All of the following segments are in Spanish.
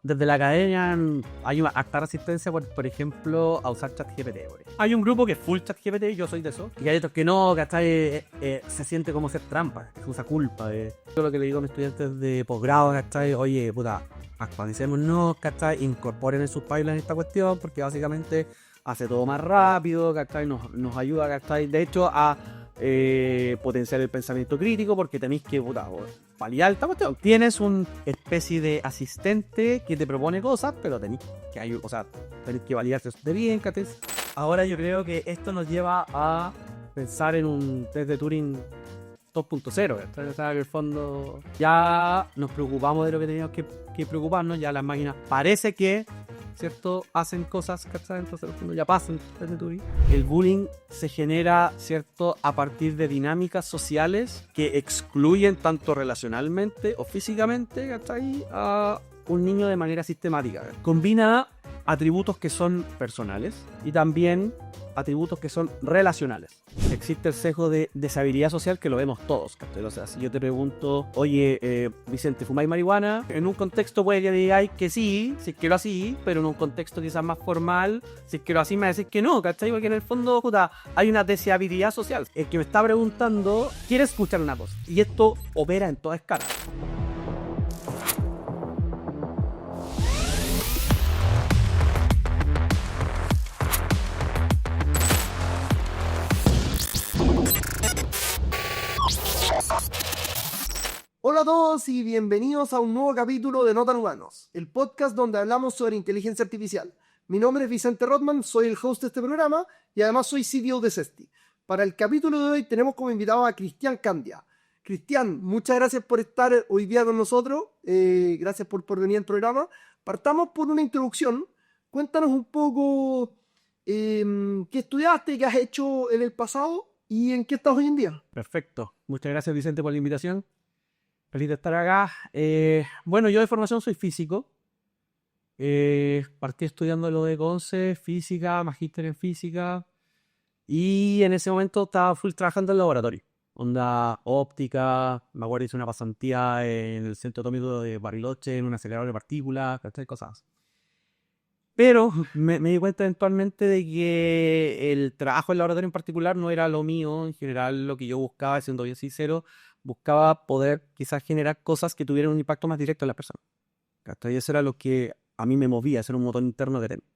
desde la academia hay una harta resistencia, por ejemplo, a usar ChatGPT. Hay un grupo que es full ChatGPT, yo soy de eso, y hay otros que no, ¿cachai? Se siente como ser trampa, que se usa culpa. Yo lo que le digo a mis estudiantes de posgrado, ¿cachai? Oye, puta, actualicémonos, ¿cachai? Incorporen en sus pipelines esta cuestión, porque básicamente hace todo más rápido, ¿cachai? Nos ayuda, ¿cachai? De hecho, a potenciar el pensamiento crítico, porque tenéis que, puta, validar esta cuestión. Tienes una especie de asistente que te propone cosas, pero tenéis que validarse de bien, ¿cachai? Ahora yo creo que esto nos lleva a pensar en un test de Turing 2.0, ¿cachai? O sea, que en el fondo ya nos preocupamos de lo que teníamos que preocuparnos, ya las máquinas parece que, ¿cierto?, hacen cosas, ¿cachai? Entonces cuando ya pasan desde Turing. El bullying se genera, ¿cierto?, a partir de dinámicas sociales que excluyen tanto relacionalmente o físicamente, ¿cachai?, a un niño de manera sistemática. Combina atributos que son personales y también atributos que son relacionales. Existe el sesgo de deshabilidad social que lo vemos todos, ¿cachai? O sea, si yo te pregunto, oye, Vicente, ¿fumáis marihuana? En un contexto puede que digáis que sí, si es que lo así, pero en un contexto quizás más formal, si es que lo así me decís que no, ¿cachai? Porque en el fondo, puta, hay una deshabilidad social. El que me está preguntando quiere escuchar una cosa, y esto opera en toda escala. Hola a todos y bienvenidos a un nuevo capítulo de No Tan Humanos, el podcast donde hablamos sobre inteligencia artificial. Mi nombre es Vicente Rotman, soy el host de este programa y además soy CTO de Cesti. Para el capítulo de hoy tenemos como invitado a Cristian Candia. Cristian, muchas gracias por estar hoy día con nosotros, gracias por venir al programa. Partamos por una introducción. Cuéntanos un poco qué estudiaste, qué has hecho en el pasado y en qué estás hoy en día. Perfecto. Muchas gracias, Vicente, por la invitación. Feliz de estar acá. Bueno, yo de formación soy físico. Partí estudiando lo de Conce, física, magíster en física. Y en ese momento estaba full trabajando en laboratorio. Onda óptica, me acuerdo hice una pasantía en el Centro Atómico de Bariloche, en un acelerador de partículas, ¿cachai? Cosas así. Pero me di cuenta eventualmente de que el trabajo en laboratorio en particular no era lo mío. En general, lo que yo buscaba, siendo bien sincero, buscaba poder quizás generar cosas que tuvieran un impacto más directo en la persona. ¿Cachai? Y eso era lo que a mí me movía, ese era un motor interno que tenía.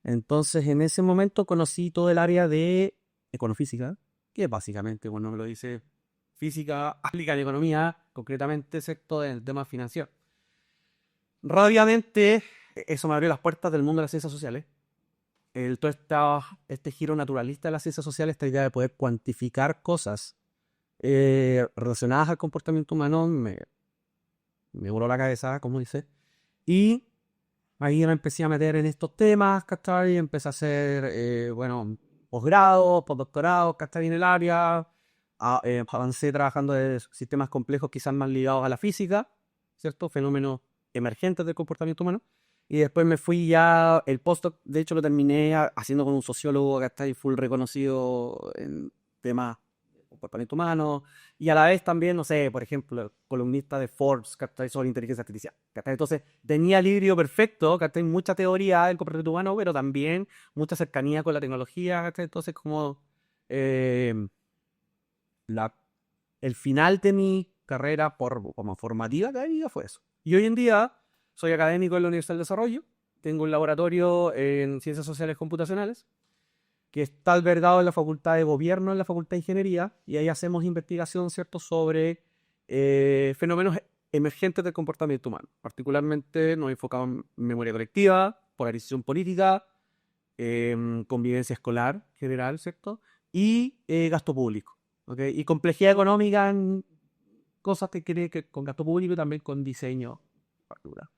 Entonces, en ese momento conocí todo el área de econofísica, que básicamente, bueno, me lo dice física aplicada en economía, concretamente, excepto en el tema financiero. Rápidamente, eso me abrió las puertas del mundo de las ciencias sociales. Todo este giro naturalista de las ciencias sociales, esta idea de poder cuantificar cosas relacionadas al comportamiento humano, me voló la cabeza, como dice. Y ahí me empecé a meter en estos temas, ¿cachai? Empecé a hacer, posgrado, postdoctorado, ¿cachai? En el área. Avancé trabajando en sistemas complejos quizás más ligados a la física, ¿cierto? Fenómenos emergentes del comportamiento humano. Y después me fui ya, el postdoc, de hecho lo terminé haciendo con un sociólogo que está ahí full reconocido en temas de comportamiento humano. Y a la vez también, no sé, por ejemplo, columnista de Forbes, que está sobre inteligencia artificial. ¿Cachai? Entonces tenía el híbrido perfecto, ¿cachai? Mucha teoría del comportamiento humano, pero también mucha cercanía con la tecnología, ¿cachai? Entonces como el final de mi carrera como formativa académica fue eso. Y hoy en día soy académico en la Universidad del Desarrollo, tengo un laboratorio en Ciencias Sociales Computacionales, que está albergado en la Facultad de Gobierno, en la Facultad de Ingeniería, y ahí hacemos investigación, ¿cierto?, sobre fenómenos emergentes del comportamiento humano. Particularmente nos enfocamos en memoria colectiva, polarización política, convivencia escolar general, ¿cierto?, y gasto público. ¿Okay? Y complejidad económica en cosas que tienen que con gasto público y también con diseño particular.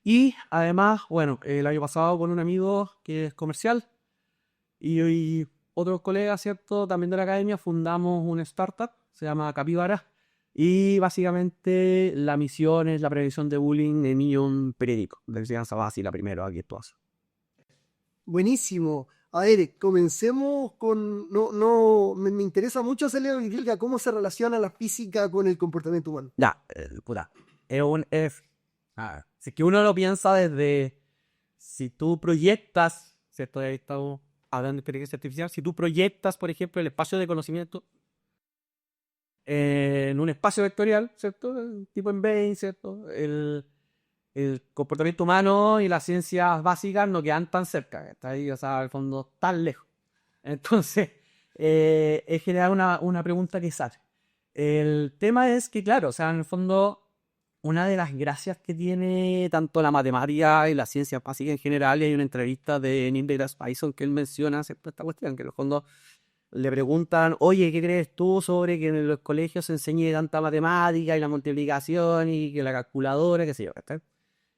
Y además, bueno, el año pasado con un amigo que es comercial y otros colegas, ¿cierto?, también de la academia, fundamos una startup, se llama Capibara, y básicamente la misión es la prevención de bullying en niños periódico, de enseñanza básica primero, aquí esto hace. Buenísimo. A ver, comencemos con... me interesa mucho hacerle a Virgilga cómo se relaciona la física con el comportamiento humano. Ya, puta, es un... Si es que uno lo piensa desde, si tú proyectas, ¿cierto? Ahí estamos hablando de inteligencia artificial, si tú proyectas, por ejemplo, el espacio de conocimiento en un espacio vectorial, ¿cierto? Tipo en Bain, ¿cierto? El comportamiento humano y las ciencias básicas no quedan tan cerca, está ahí, o sea, al fondo, tan lejos. Entonces, es generar una pregunta que sale. El tema es que, claro, o sea, en el fondo, una de las gracias que tiene tanto la matemática y la ciencia básica en general, y hay una entrevista de Neil deGrasse Tyson que él menciona, ¿cierto? Esta cuestión, que en el fondo le preguntan, oye, ¿qué crees tú sobre que en los colegios se enseñe tanta matemática y la multiplicación y que la calculadora, qué sé yo, ¿cachai?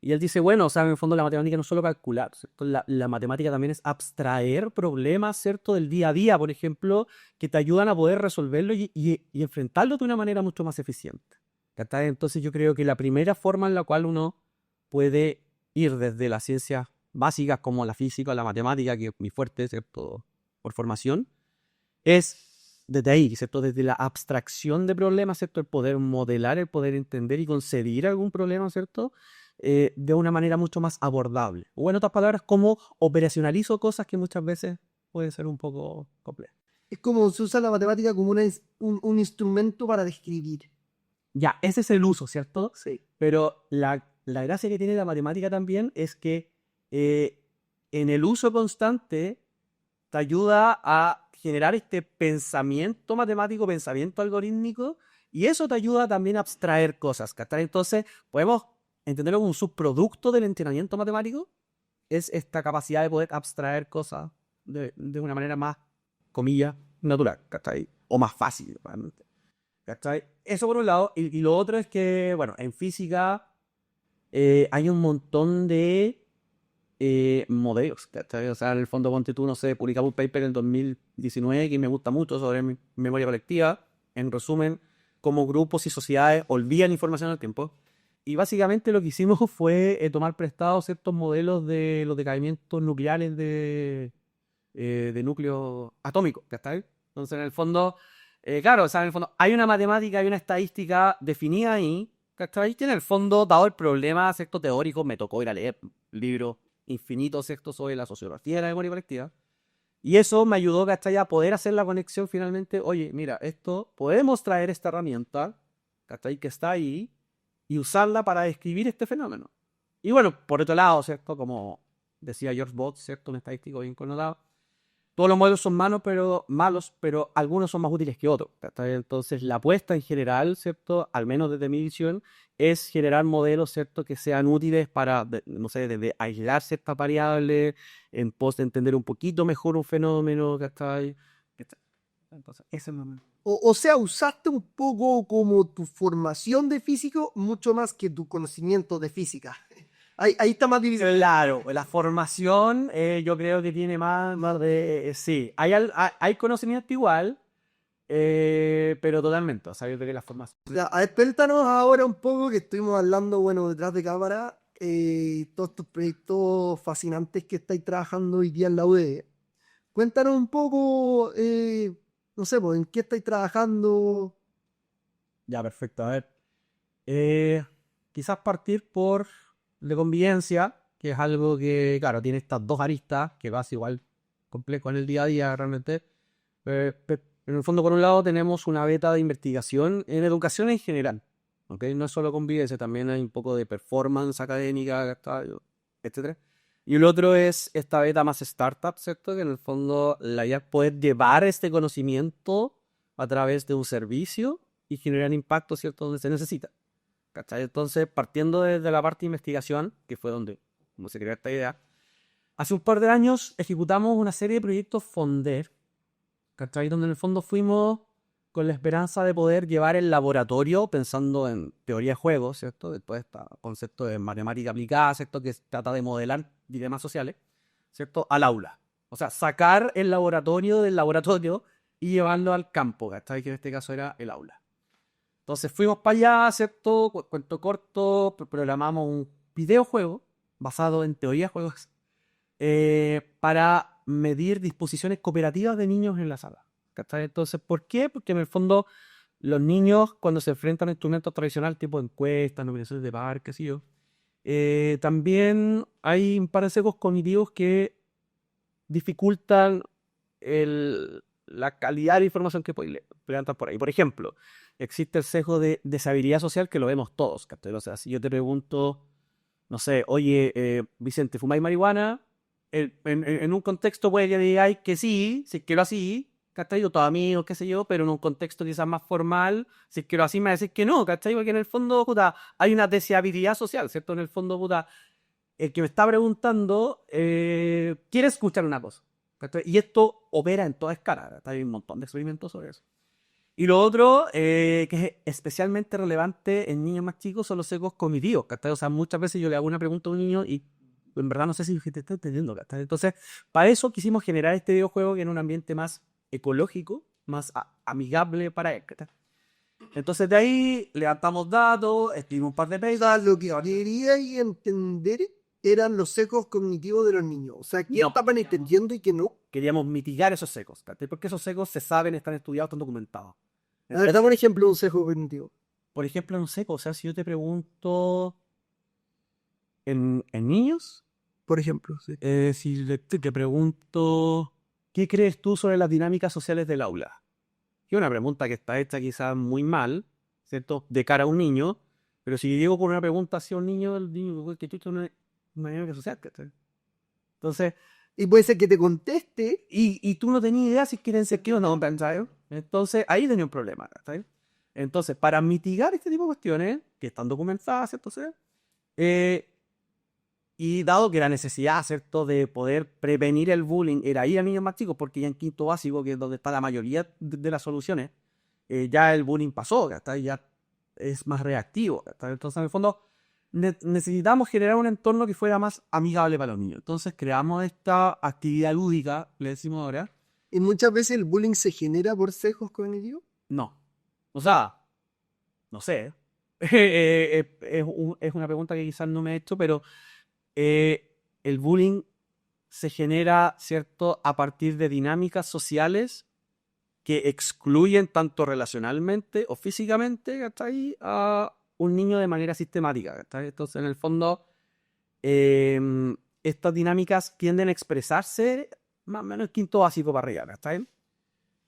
Y él dice, bueno, o sea, en el fondo la matemática no es solo calcular, ¿cierto? La matemática también es abstraer problemas, ¿cierto? Del día a día, por ejemplo, que te ayudan a poder resolverlo y enfrentarlo de una manera mucho más eficiente. ¿Cachai? Entonces yo creo que la primera forma en la cual uno puede ir desde las ciencias básicas como la física o la matemática, que es muy fuerte, ¿cierto? Por formación, es desde ahí, ¿cierto? Desde la abstracción de problemas, ¿cierto? El poder modelar, el poder entender y concebir algún problema, ¿cierto? De una manera mucho más abordable. O en otras palabras, cómo operacionalizo cosas que muchas veces pueden ser un poco complejas. Es como se usa la matemática como un instrumento para describir. Ya, ese es el uso, ¿cierto? Sí. Pero la gracia que tiene la matemática también es que en el uso constante te ayuda a generar este pensamiento matemático, pensamiento algorítmico, y eso te ayuda también a abstraer cosas, ¿cachai? Entonces, podemos entenderlo como un subproducto del entrenamiento matemático, es esta capacidad de poder abstraer cosas de una manera más, comillas, natural, ¿cachai? O más fácil, realmente. ¿Cachai? Eso por un lado, y lo otro es que, bueno, en física hay un montón de modelos, ¿cachai? O sea, en el fondo, ponte tú, no sé, publicaba un paper en 2019 que me gusta mucho sobre memoria colectiva. En resumen, cómo grupos y sociedades olvidan información al tiempo. Y básicamente lo que hicimos fue tomar prestados ciertos modelos de los decaimientos nucleares de núcleos atómicos, ¿cachai? Entonces, en el fondo, claro, o sea, en el fondo hay una matemática, hay una estadística definida ahí, ¿cachai? Que en el fondo, dado el problema, ¿cierto? Teórico, me tocó ir a leer libros infinitos, ¿cierto? Sobre la sociología de la memoria colectiva. Y eso me ayudó, ¿cachai? A poder hacer la conexión finalmente, oye, mira, esto, podemos traer esta herramienta, ¿cachai? Que está ahí, y usarla para describir este fenómeno. Y bueno, por otro lado, ¿cierto? Como decía George Box, ¿cierto? Un estadístico bien connotado, todos los modelos son malos, pero algunos son más útiles que otros, ¿cachai? Entonces, la apuesta en general, ¿cierto? Al menos desde mi visión, es generar modelos, ¿cierto? Que sean útiles para, no sé, desde aislar ciertas variables, en pos de entender un poquito mejor un fenómeno, ¿cachai? Entonces, ese es el momento. O sea, usaste un poco como tu formación de físico mucho más que tu conocimiento de física. Ahí está más dividido. Claro, la formación yo creo que tiene más de... sí, hay conocimiento igual, pero totalmente, o sea, yo creo que la formación... Ya, a ver, cuéntanos ahora un poco que estuvimos hablando, bueno, detrás de cámara, todos estos proyectos fascinantes que estáis trabajando hoy día en la UD. Cuéntanos un poco, no sé, pues, en qué estáis trabajando. Ya, perfecto, a ver. Quizás partir por de convivencia, que es algo que, claro, tiene estas dos aristas, que vas igual complejo en el día a día realmente. En el fondo, por un lado, tenemos una beta de investigación en educación en general, ¿ok? No es solo convivencia, también hay un poco de performance académica, etcétera. Y el otro es esta beta más startup, ¿cierto? Que en el fondo la idea es poder llevar este conocimiento a través de un servicio y generar impacto, ¿cierto? Donde se necesita. ¿Cachai? Entonces, partiendo desde la parte de investigación, que fue donde como se creó esta idea, hace un par de años ejecutamos una serie de proyectos Fonder, ¿cachai? Donde en el fondo fuimos con la esperanza de poder llevar el laboratorio, pensando en teoría de juegos, ¿cierto? Después está el concepto de matemática aplicada, ¿cierto? Que trata de modelar dilemas sociales, ¿cierto? Al aula. O sea, sacar el laboratorio del laboratorio y llevarlo al campo, ¿cachai? Que en este caso era el aula. Entonces fuimos para allá, ¿cierto? Cuento corto, programamos un videojuego basado en teoría de juegos para medir disposiciones cooperativas de niños en la sala. ¿Cachai? Entonces, ¿por qué? Porque en el fondo los niños cuando se enfrentan a instrumentos tradicionales tipo encuestas, nominaciones de par, qué sé yo, También hay un par de sesgos cognitivos que dificultan la calidad de información que puedes levantar por ahí. Por ejemplo, existe el sesgo de deshabilidad social que lo vemos todos, ¿cachai? O sea, si yo te pregunto, no sé, oye, Vicente, ¿fumáis marihuana? En un contexto puede que digáis que sí, si quiero así, ¿cachai? Yo todos amigos, qué sé yo, pero en un contexto quizás más formal, si quiero así, me va a decir que no, ¿cachai? Porque en el fondo, puta, hay una deshabilidad social, ¿cierto? En el fondo, puta, el que me está preguntando quiere escuchar una cosa. ¿Cachai? Y esto opera en toda escala. Hay un montón de experimentos sobre eso. Y lo otro, que es especialmente relevante en niños más chicos, son los sesgos cognitivos. ¿Cachai? O sea, muchas veces yo le hago una pregunta a un niño y en verdad no sé si te está entendiendo. ¿Cachai? Entonces, para eso quisimos generar este videojuego que en un ambiente más ecológico, más amigable para él. ¿Cachai? Entonces de ahí levantamos datos, escribimos un par de O papers. sea, lo que quería entender eran los sesgos cognitivos de los niños. O sea, ¿qué No. estaban entendiendo y qué no? Queríamos mitigar esos secos, ¿cachai? Porque esos secos se saben, están estudiados, están documentados. A ver, dame un ejemplo de un sesgo cognitivo. Por ejemplo, no sé, o sea, si yo te pregunto en niños, Por ejemplo, sí. si te pregunto, ¿qué crees tú sobre las dinámicas sociales del aula? Que es una pregunta que está hecha quizás muy mal, ¿cierto? De cara a un niño, pero si llego con una pregunta hacia un niño, el niño, ¿qué chucha es una dinámica social? ¿Cachai? Entonces, Y puede ser que te conteste. y tú no tenías idea si quieren ser que o no, ¿cachai? Entonces, ahí tenía un problema, ¿cachai? Entonces, para mitigar este tipo de cuestiones, que están documentadas, ¿cierto? Y dado que la necesidad, ¿cierto?, de poder prevenir el bullying era ir a niños más chicos, porque ya en quinto básico, que es donde está la mayoría de las soluciones, ya el bullying pasó, ¿cachai? Ya es más reactivo, ¿cachai? Entonces, en el fondo, necesitamos generar un entorno que fuera más amigable para los niños. Entonces, creamos esta actividad lúdica, le decimos ahora. Y muchas veces el bullying se genera por sesgos cognitivos. No. O sea, no sé. Es una pregunta que quizás no me he hecho, pero el bullying se genera, ¿cierto?, a partir de dinámicas sociales que excluyen tanto relacionalmente o físicamente, ¿cachai?, a un niño de manera sistemática, ¿cachai? Entonces, en el fondo, estas dinámicas tienden a expresarse más o menos en quinto básico para arriba, ¿cachai?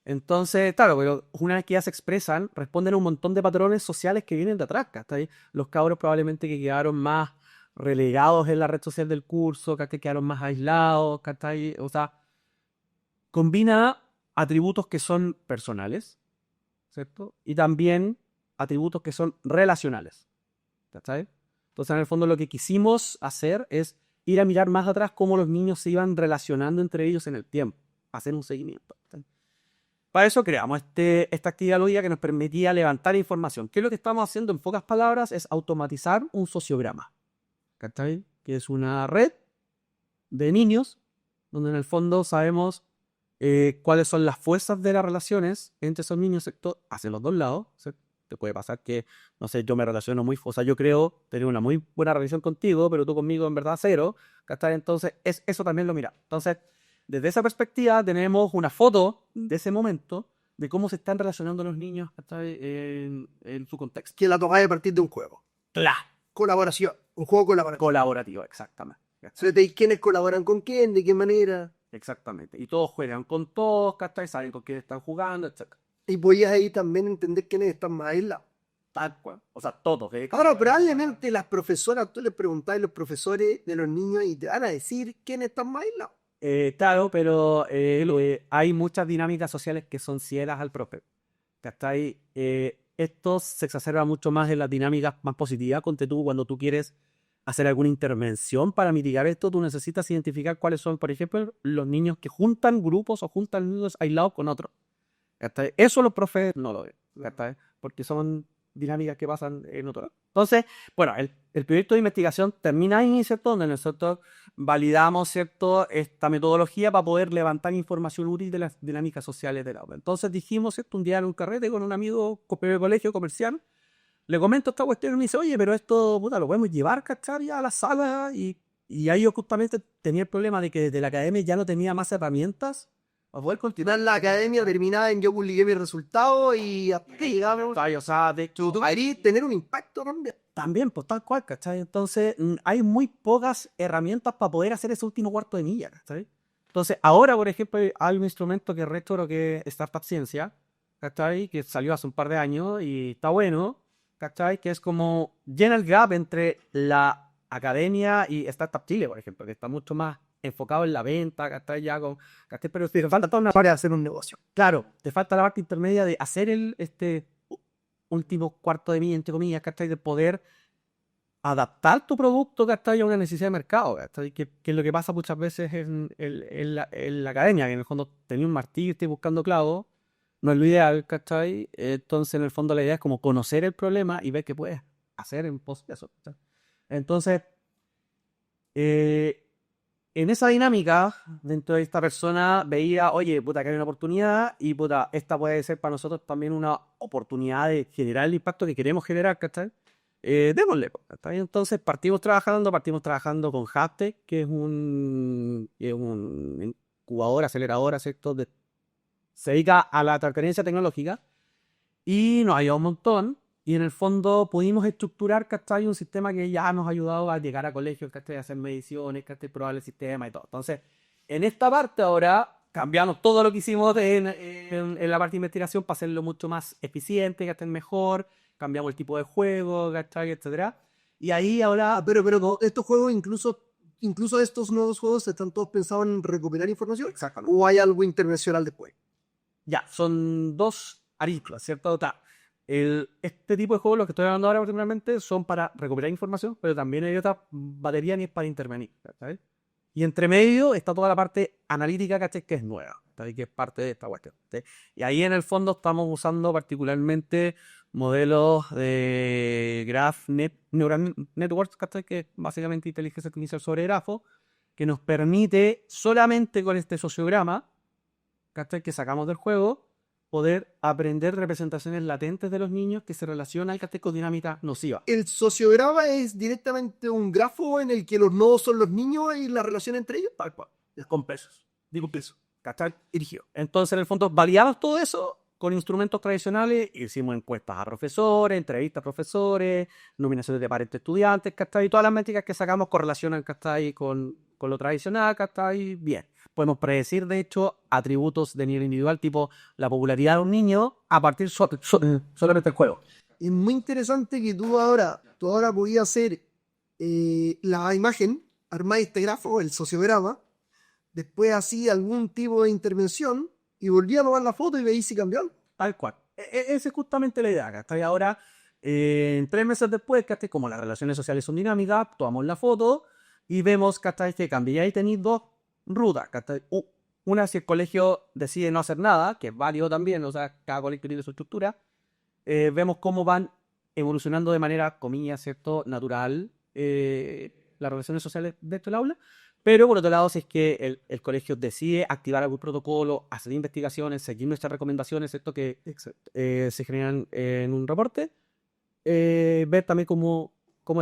Entonces, claro, pero una vez que ya se expresan, responden a un montón de patrones sociales que vienen de atrás, ¿cachai? Los cabros probablemente que quedaron más relegados en la red social del curso, ¿cachai? Quedaron más aislados, ¿cachai? O sea, combina atributos que son personales, ¿cierto? Y también atributos que son relacionales, ¿cachai? Entonces, en el fondo, lo que quisimos hacer es ir a mirar más atrás cómo los niños se iban relacionando entre ellos en el tiempo, hacer un seguimiento, ¿cachai? Para eso creamos esta actividad lúdica que nos permitía levantar información. ¿Qué es lo que estamos haciendo en pocas palabras? Es automatizar un sociograma, ¿cachai? Que es una red de niños donde en el fondo sabemos cuáles son las fuerzas de las relaciones entre esos niños, ¿cierto? Hacia los dos lados, ¿cierto? Te puede pasar que, no sé, yo me relaciono muy, o sea, yo creo tener una muy buena relación contigo, pero tú conmigo en verdad cero, ¿cachai? Entonces, eso también lo mira. Entonces, desde esa perspectiva tenemos una foto de ese momento de cómo se están relacionando los niños, ¿cachai?, en su contexto. Que la tomáis a partir de un juego. Claro. Colaboración. Un juego colaborativo. Colaborativo, exactamente. Se te dice quiénes colaboran con quién, de qué manera. Exactamente. Y todos juegan con todos, ¿cachai? Saben con quién están jugando, etc. Y podías ahí también entender quiénes están más aislados. Tal cual. O sea, todos. Ahora, probablemente las profesoras, tú les preguntás a los profesores de los niños y te van a decir quiénes están más aislados. Claro, pero hay muchas dinámicas sociales que son ciegas al profe. ¿Cachai? Esto se exacerba mucho más en las dinámicas más positivas. Cuando tú quieres hacer alguna intervención para mitigar esto, tú necesitas identificar cuáles son, por ejemplo, los niños que juntan grupos o juntan niños aislados con otros. ¿Cachai? Eso los profes no lo ven, ¿cachai? Porque son dinámicas que pasan en otro lado. Entonces, bueno, el proyecto de investigación termina ahí, ¿cierto? Donde nosotros validamos, ¿cierto?, esta metodología para poder levantar información útil de las dinámicas sociales del aula. Entonces dijimos, ¿cierto?, un día en un carrete con un amigo de colegio comercial, le comento esta cuestión y me dice, oye, pero esto, puta, lo podemos llevar, ¿cachai?, ya a la sala. Y ahí yo justamente tenía el problema de que desde la academia ya no tenía más herramientas para poder continuar. La academia terminaba en yo publiqué mis resultados y hasta que llegaba. O sea, de hecho, Tú querías tener un impacto también. También, pues tal cual, ¿cachai? Entonces, hay muy pocas herramientas para poder hacer ese último cuarto de milla, ¿cachai? Entonces, ahora, por ejemplo, hay un instrumento que es retro, que es Startup Ciencia, ¿cachai? Que salió hace un par de años y está bueno, ¿cachai? Que es como llena el gap entre la academia y Startup Chile, por ejemplo, que está mucho más enfocado en la venta, ¿cachai? Ya con, ¿cachai? Pero te falta toda una Para hacer un negocio. claro, te falta la parte intermedia de hacer último cuarto de milla, entre comillas, ¿cachai? De poder adaptar tu producto, ¿cachai? A una necesidad de mercado, ¿cachai? Que es lo que pasa muchas veces en la academia, que en el fondo tenés un martillo y estás buscando clavos, no es lo ideal, ¿cachai? Entonces, en el fondo, la idea es como conocer el problema y ver qué puedes hacer en pos de eso, ¿cachai? Entonces, eh, en esa dinámica, dentro de esta persona veía, oye, puta, que hay una oportunidad y puta, esta puede ser para nosotros también una oportunidad de generar el impacto que queremos generar, ¿cachai? Démosle, po, ¿cachai? Entonces partimos trabajando con Haptech, que es un incubador, acelerador, ¿cierto? Se dedica a la transferencia tecnológica y nos ayudó un montón. Y en el fondo pudimos estructurar, ¿cachai? Un sistema que ya nos ha ayudado a llegar a colegios, ¿cachai? A hacer mediciones, ¿cachai? Probar el sistema y todo. Entonces, en esta parte ahora cambiamos todo lo que hicimos en la parte de investigación para hacerlo mucho más eficiente, ¿cachai? Mejor. Cambiamos el tipo de juego, ¿cachai? Etcétera. Y ahí ahora... Pero no, estos juegos, incluso estos nuevos juegos, ¿están todos pensados en recuperar información? Exactamente. ¿O hay algo intervencional después? Ya, son dos aristas, ¿cierto? Este tipo de juegos, los que estoy hablando ahora particularmente, son para recuperar información, pero también hay otra batería ni es para intervenir, ¿sabes? Y entre medio está toda la parte analítica, ¿cachai? Que es nueva, ¿sabes? Que es parte de esta cuestión, ¿sí? Y ahí en el fondo estamos usando particularmente modelos de Neural Networks, ¿cachai? Que es básicamente inteligencia artificial sobre grafo, que nos permite solamente con este sociograma, ¿cachai? Que sacamos del juego, poder aprender representaciones latentes de los niños que se relacionan, ¿cachai? Con dinámica nociva. ¿El sociograma es directamente un grafo en el que los nodos son los niños y la relación entre ellos? Tal cual. Es con pesos. Digo pesos. ¿Cachai? Dirigido. Entonces, en el fondo, validamos todo eso con instrumentos tradicionales. Hicimos encuestas a profesores, entrevistas a profesores, nominaciones de parentes estudiantes, ¿cachai? Y todas las métricas que sacamos correlacionan, ¿cachai? Con lo tradicional, ¿cachai? Bien. Podemos predecir, de hecho, atributos de nivel individual, tipo la popularidad de un niño, a partir solamente del juego. Es muy interesante que tú ahora podías hacer la imagen, armar este grafo, el sociograma, después así algún tipo de intervención y volví a tomar la foto y veis si cambió algo. Tal cual. Esa es justamente la idea, ¿cachai? Ahora, en 3 meses después, ¿cachai? Como las relaciones sociales son dinámicas, tomamos la foto y vemos, ¿cachai? Que cambia. Y ahí tenéis dos rutas, ¿cachai? Una, si el colegio decide no hacer nada, que es válido también, o sea, cada colegio tiene su estructura, vemos cómo van evolucionando de manera, comillas, ¿cierto? Natural, las relaciones sociales dentro del aula. Pero por otro lado, si es que el colegio decide activar algún protocolo, hacer investigaciones, seguir nuestras recomendaciones, ¿cierto? Que se generan en un reporte, ver también cómo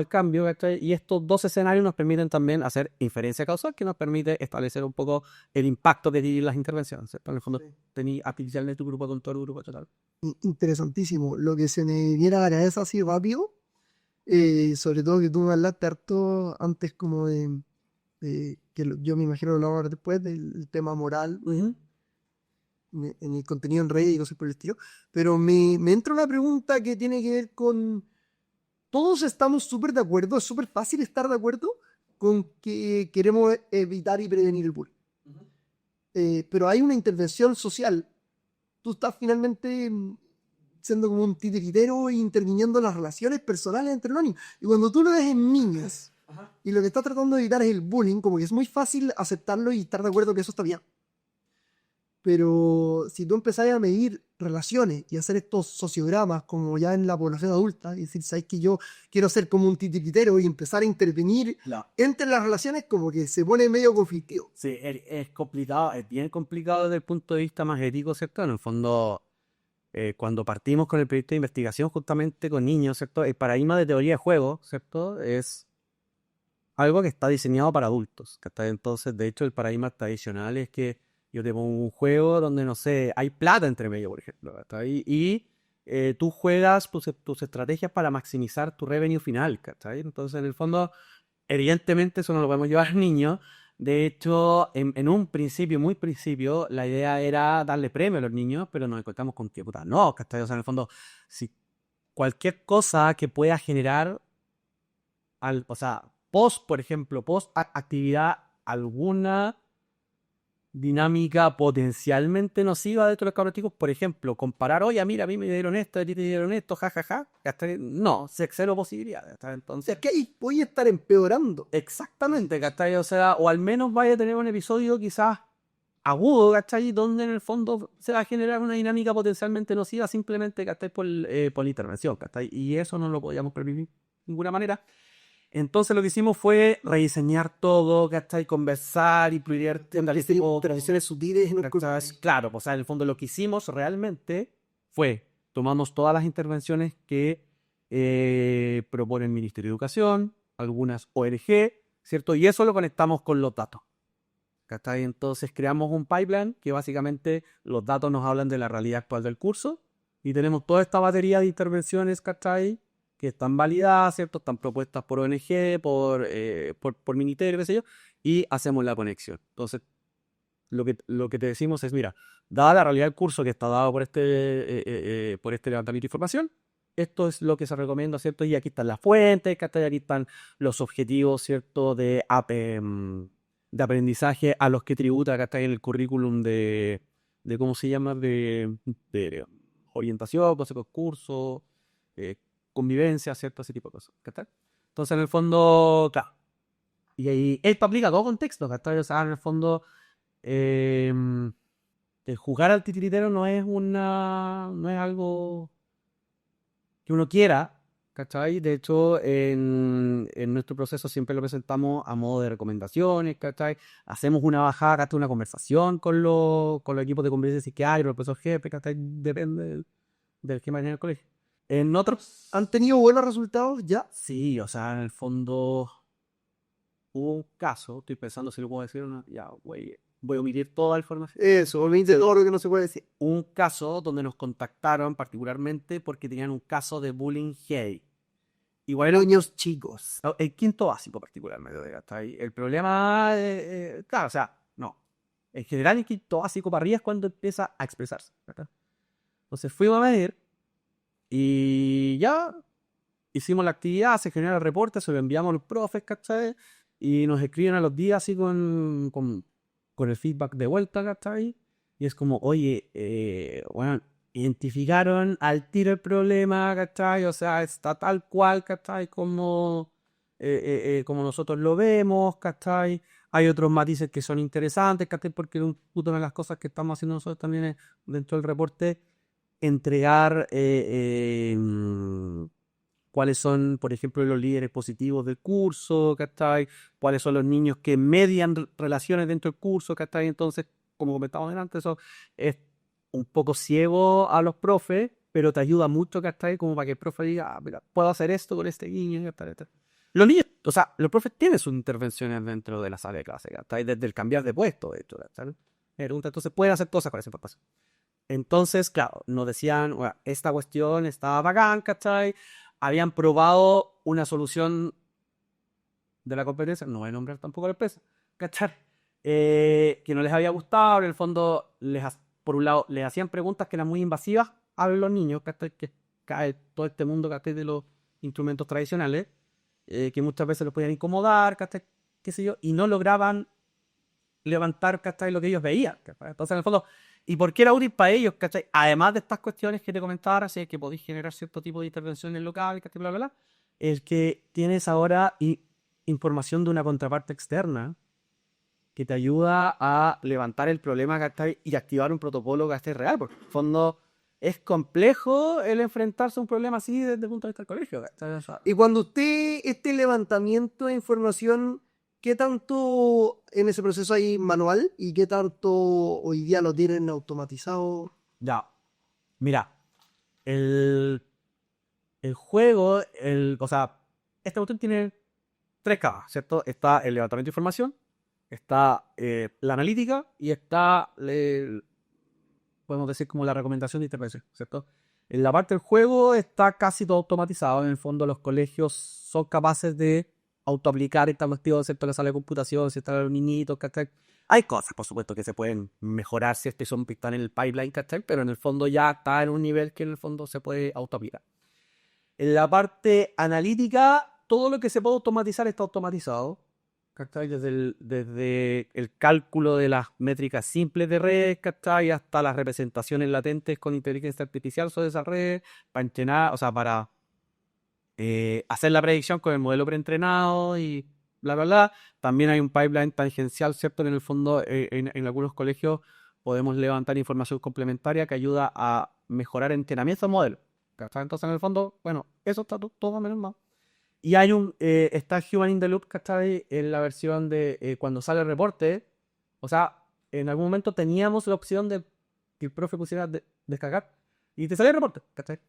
el cambio, ¿cachai? Y estos dos escenarios nos permiten también hacer inferencia causal, que nos permite establecer un poco el impacto que tienen las intervenciones, ¿cierto? En el fondo, Sí. tenéis artificial de tu grupo con todo el grupo, total. Interesantísimo. Lo que se me viera a la cabeza así rápido, sobre todo que tú me hablaste harto antes como yo me imagino lo vamos a ver después del tema moral en el contenido en redes y cosas por el estilo, pero me entra una pregunta que tiene que ver con, todos estamos súper de acuerdo, es súper fácil estar de acuerdo con que queremos evitar y prevenir el bullying. Pero hay una intervención social. Tú estás finalmente siendo como un titiritero e interviniendo en las relaciones personales entre los niños. Y cuando tú lo ves en niñas y lo que estás tratando de evitar es el bullying, como que es muy fácil aceptarlo y estar de acuerdo que eso está bien. Pero si tú empezás a medir relaciones y hacer estos sociogramas como ya en la población adulta, y decir, ¿sabes que yo quiero ser como un titiritero y empezar a intervenir No. entre las relaciones? Como que se pone medio conflictivo. Sí, es complicado, es bien complicado desde el punto de vista más ético, ¿cierto? En el fondo, cuando partimos con el proyecto de investigación justamente con niños, ¿cierto? El paradigma de teoría de juego, ¿cierto? Es algo que está diseñado para adultos, ¿cachai? Entonces, de hecho, el paradigma tradicional es que yo te pongo un juego donde, no sé, hay plata entre medio, por ejemplo, ¿cachai? Y tú juegas tus estrategias para maximizar tu revenue final, ¿cachai? Entonces, en el fondo, evidentemente eso no lo podemos llevar al niño. De hecho, en un principio, muy principio, la idea era darle premio a los niños, pero nos encontramos con que, puta, no, ¿cachai? O sea, en el fondo, si cualquier cosa que pueda generar, o sea, por ejemplo, actividad alguna dinámica potencialmente nociva dentro de los cabros chicos, por ejemplo, comparar, oye, mira, a mí me dieron esto, a ti te dieron esto, jajaja, ¿cachai? No, cero posibilidades, ¿cachai? O Entonces, sea, que ahí voy a estar empeorando. exactamente, ¿cachai? O sea, o al menos vaya a tener un episodio quizás agudo, ¿cachai? Donde en el fondo se va a generar una dinámica potencialmente nociva simplemente, ¿cachai? Por la intervención, ¿cachai? Y eso no lo podíamos permitir de ninguna manera. Entonces lo que hicimos fue rediseñar todo, ¿cachai? Conversar, incluir Transiciones sutiles en el ¿cachai? Claro, pues, o sea, en el fondo lo que hicimos realmente fue tomamos todas las intervenciones que propone el Ministerio de Educación, algunas ONG, ¿cierto? Y eso lo conectamos con los datos, ¿cachai? Entonces creamos un pipeline que básicamente los datos nos hablan de la realidad actual del curso y tenemos toda esta batería de intervenciones, ¿cachai? Que están validadas, ¿cierto? Están propuestas por ONG, por ministerio, qué sé yo, y hacemos la conexión. Entonces, lo que te decimos es, mira, dada la realidad del curso que está dado por este levantamiento de información, esto es lo que se recomienda, ¿cierto? Y aquí están las fuentes, ¿cachai? Aquí están los objetivos, ¿cierto? De aprendizaje a los que tributa, ¿cachai? En el currículum de ¿cómo se llama? De orientación, consejos de curso, eh, convivencia, ¿cierto? Ese tipo de cosas, ¿cachai? Entonces, en el fondo, claro. Y ahí esto aplica a todo contexto, ¿cachai? O sea, en el fondo, eh, el jugar al titiritero no es algo que uno quiera, ¿cachai? De hecho, en nuestro proceso siempre lo presentamos a modo de recomendaciones, ¿cachai? Hacemos una bajada, hasta una conversación con los equipos de convivencia psiquiátrica, los profesores jefes, ¿cachai? Depende del que maneja el colegio. En otros, ¿Han tenido buenos resultados ya? sí, o sea, en el fondo hubo un caso, estoy pensando si lo puedo decir o no, ya, güey, voy a omitir toda la información. Eso, olvídate de todo lo que no se puede decir. Un caso donde nos contactaron particularmente porque tenían un caso de bullying heavy. Igual era Niños chicos. el quinto básico particularmente, ¿cachai? El problema, claro, o sea, no. En general el quinto básico para arriba es cuando empieza a expresarse, ¿cachai? Entonces fuimos a medir y ya hicimos la actividad, se genera el reporte, se lo enviamos a los profes, ¿cachai? Y nos escriben a los días así con el feedback de vuelta, ¿cachai? Y es como, oye, bueno, identificaron al tiro el problema, ¿cachai? O sea, está tal cual, ¿cachai? Como nosotros lo vemos, ¿cachai? Hay otros matices que son interesantes, ¿cachai? Porque una de las cosas que estamos haciendo nosotros también es, dentro del reporte, entregar cuáles son, por ejemplo, los líderes positivos del curso, ¿cachai? Cuáles son los niños que median relaciones dentro del curso, ¿cachai? Entonces, como comentábamos antes, eso es un poco ciego a los profes, pero te ayuda mucho, ¿cachai? Como para que el profe diga, ah, mira, puedo hacer esto con este niño, ¿cachai? Los niños, o sea, los profes tienen sus intervenciones dentro de la sala de clase, ¿cachai? Desde el cambiar de puesto, de hecho, ¿cachai? Entonces pueden hacer cosas con esa información. Entonces, claro, nos decían, bueno, esta cuestión estaba bacán, ¿cachai? Habían probado una solución de la competencia, no voy a nombrar tampoco la empresa, ¿cachai? Que no les había gustado, en el fondo, por un lado, les hacían preguntas que eran muy invasivas a los niños, ¿cachai? Que cae todo este mundo, ¿cachai? De los instrumentos tradicionales, que muchas veces los podían incomodar, ¿cachai? Qué sé yo, y no lograban levantar, ¿cachai? Lo que ellos veían, ¿cachai? Entonces, en el fondo, ¿y por qué era útil para ellos, ¿cachai? Además de estas cuestiones que te comentaba, así que podéis generar cierto tipo de intervenciones locales, ¿cachai? Bla, bla, bla, es que tienes ahora información de una contraparte externa que te ayuda a levantar el problema, ¿cachai? Y activar un protocolo, ¿cachai? Real, porque en el fondo es complejo el enfrentarse a un problema así desde el punto de vista del colegio, ¿cachai? O sea, Y cuando usted, este levantamiento de información, ¿qué tanto en ese proceso hay manual y qué tanto hoy día lo tienen automatizado? ya, mira, el, el juego, o sea, esta cuestión tiene tres capas, ¿cierto? Está el levantamiento de información, está la analítica y está, podemos decir, como la recomendación de intervención, ¿cierto? En la parte del juego está casi todo automatizado. En el fondo, los colegios son capaces de autoaplicar esta cuestión, ¿cierto? La sala de computación, si están los niñitos, ¿cachai? Hay cosas, por supuesto, que se pueden mejorar si son que están en el pipeline, ¿cachai? Pero en el fondo ya está en un nivel que en el fondo se puede autoaplicar. En la parte analítica, todo lo que se puede automatizar está automatizado. ¿Cachai? Desde el cálculo de las métricas simples de redes, ¿cachai? Hasta las representaciones latentes con inteligencia artificial sobre esas redes, para entrenar, o sea, para hacer la predicción con el modelo preentrenado y bla, bla, bla. También hay un pipeline tangencial, ¿cierto? En el fondo, en algunos colegios podemos levantar información complementaria que ayuda a mejorar entrenamiento del modelo. ¿Cachai? Entonces, en el fondo, bueno, eso está todo menos mal. Y hay está Human in the Loop, ¿cachai? En la versión de cuando sale el reporte. O sea, en algún momento teníamos la opción de que el profe pusiera descargar y te salía el reporte, ¿cachai?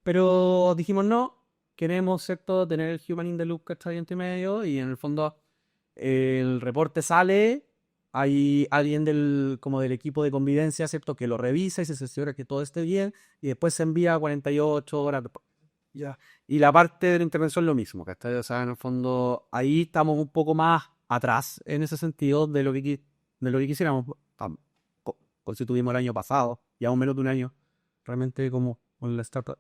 Pero dijimos no, queremos, ¿cierto? Tener el Human in the Loop, ¿cachai? Entre medio, y en el fondo el reporte sale, hay alguien como del equipo de convivencia, ¿cierto? Que lo revisa y se asegura que todo esté bien, y después se envía 48 horas después. Ya. Y la parte de la intervención lo mismo, ¿cachai? O sea, en el fondo, ahí estamos un poco más atrás en ese sentido de lo que quisiéramos. Constituimos el año pasado, ya menos de un año, realmente como con la startup.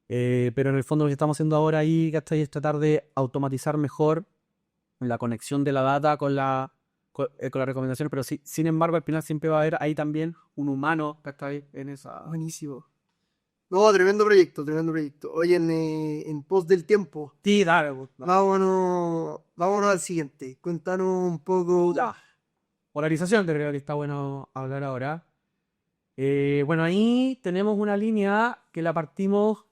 Pero en el fondo lo que estamos haciendo ahora ahí, ¿cachai? Es tratar de automatizar mejor la conexión de la data con las recomendaciones, pero sí, sin embargo, al final siempre va a haber ahí también un humano, ¿cachai? En esa... Buenísimo. No, tremendo proyecto, tremendo proyecto. Oye, en pos del tiempo, Sí, dale, pues, no. vámonos al siguiente. Cuéntanos un poco. Ya. Polarización, que creo que está bueno hablar ahora. Bueno, ahí tenemos una línea que la partimos,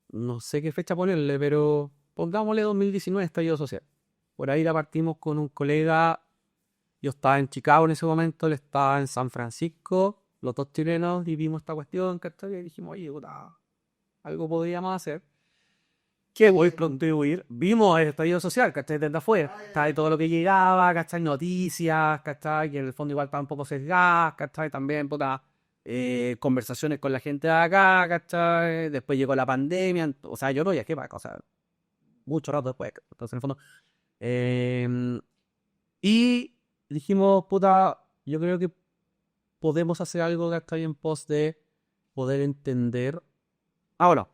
no sé qué fecha ponerle, pero pongámosle 2019, estallido social. Por ahí la partimos con un colega, yo estaba en Chicago en ese momento, él estaba en San Francisco, los dos chilenos, y vimos esta cuestión, ¿cachai? Y dijimos, oye, puta, algo podríamos hacer. Que voy contribuir. Vimos el estallido social, ¿cachai? Desde afuera. ¿Cachai? Todo lo que llegaba, ¿cachai? Noticias, ¿cachai? Que en el fondo igual estaba un poco sesgadas, ¿cachai? También, puta, conversaciones con la gente de acá, ¿cachai? Después llegó la pandemia, o sea, yo no viajé para acá, o sea, mucho rato después. Entonces, en el fondo. Y dijimos, puta, yo creo que podemos hacer algo, ¿cachai? En pos de poder entender. Ah, bueno,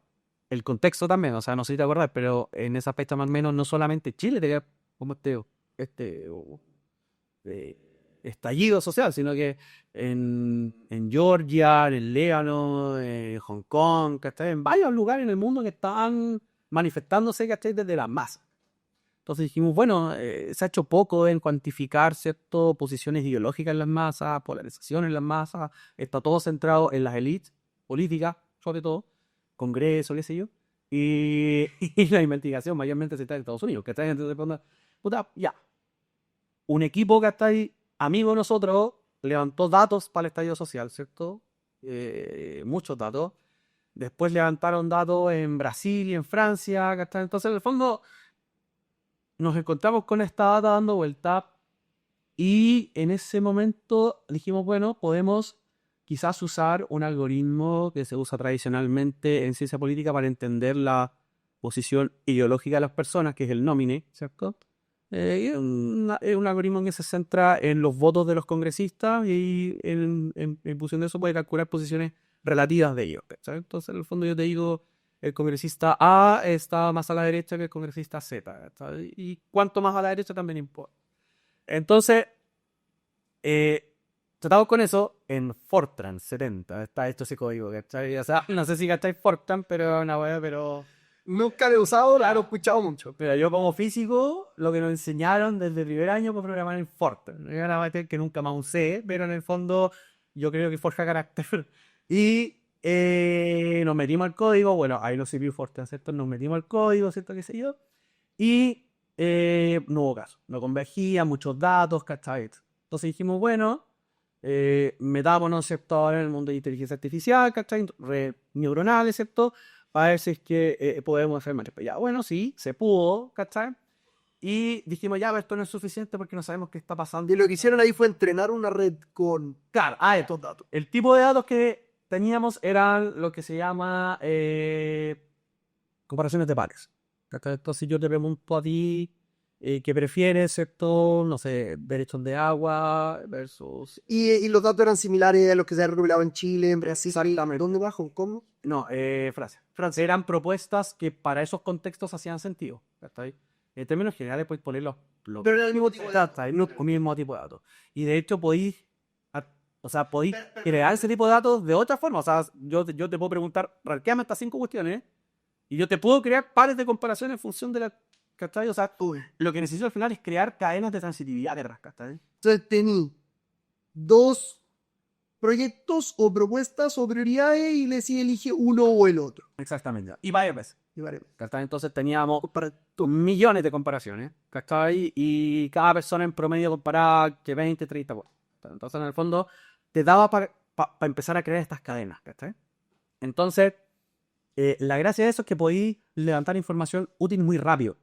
el contexto también, o sea, no sé si te acuerdas, pero en esa fecha más o menos no solamente Chile tenía como este eh, estallido social, sino que en Georgia, en el Líbano, en Hong Kong, ¿cachai? En varios lugares en el mundo que estaban manifestándose, ¿cachai? Desde las masas. Entonces dijimos, bueno, se ha hecho poco en cuantificar, ¿cierto? Posiciones ideológicas en las masas, polarización en las masas, está todo centrado en las élites políticas, sobre todo, Congreso, qué sé yo, y, y la investigación mayormente se está en Estados Unidos, que está en puta, ya. Un equipo que está ahí, amigo de nosotros, levantó datos para el estallido social, ¿cierto? Muchos datos. Después levantaron datos en Brasil y en Francia, ¿cachai? Entonces, en el fondo, nos encontramos con esta data dando vuelta y en ese momento dijimos, bueno, podemos quizás usar un algoritmo que se usa tradicionalmente en ciencia política para entender la posición ideológica de las personas, que es el nómine, ¿cierto? Y es un algoritmo que se centra en los votos de los congresistas y en función de eso puede calcular posiciones relativas de ellos, ¿cachai? Entonces, en el fondo yo te digo, el congresista A está más a la derecha que el congresista Z, ¿cachai? Y cuanto más a la derecha también importa. Entonces, tratado con eso, en Fortran 70 está hecho ese código, ¿cachai? O sea, no sé si cacháis Fortran, pero una wea, pero... Nunca lo he usado, la he escuchado mucho. Pero yo como físico, lo que nos enseñaron desde el primer año fue programar en Fortran. Es una materia que nunca más usé, pero en el fondo yo creo que forja carácter. Y nos metimos al código, bueno, ahí no sirvió Fortran, ¿cierto? Nos metimos al código, ¿cierto? ¿Qué sé yo? Y no hubo caso, no convergía, muchos datos, ¿cachai? Entonces dijimos, bueno, metámonos, ¿cierto? Ahora en el mundo de inteligencia artificial, ¿cachai? Redes neuronales, ¿cierto? Para ver si es que podemos hacer más. Ya, bueno, sí, se pudo, ¿cachai? Y dijimos, ya, pero esto no es suficiente porque no sabemos qué está pasando. Y lo que hicieron ahí fue entrenar una red con Claro, estos datos. el tipo de datos que teníamos eran lo que se llama comparaciones de pares. Entonces yo te pregunto a ti qué prefieres, ¿cierto? No sé, derechos de agua versus... Y los datos eran similares a los que se han revelado en Chile, en Brasil. Exactamente. ¿Dónde va? ¿Hong Kong? No, Francia. Francia. Eran propuestas que para esos contextos hacían sentido. ¿Cachai? En términos generales podéis poner Pero era el mismo tipo de datos. ¿cachai? No, con el mismo tipo de datos. Y de hecho podéis, o sea, podéis crear ese tipo de datos de otra forma. O sea, yo te puedo preguntar, rankeame estas 5 cuestiones y yo te puedo crear pares de comparación en función de la... ¿Cachai? O sea, lo que necesito al final es crear cadenas de transitividad de ¿cachai? Entonces tení 2 proyectos o propuestas o prioridades y le decía elige uno o el otro. Exactamente. Y varias veces. Y vale. ¿Cachai? Entonces teníamos millones de comparaciones, ¿cachai? Y cada persona en promedio comparaba que 20, 30 cosas. Entonces, en el fondo, te daba para empezar a crear estas cadenas, ¿cachai? Entonces, la gracia de eso es que podéis levantar información útil muy rápido,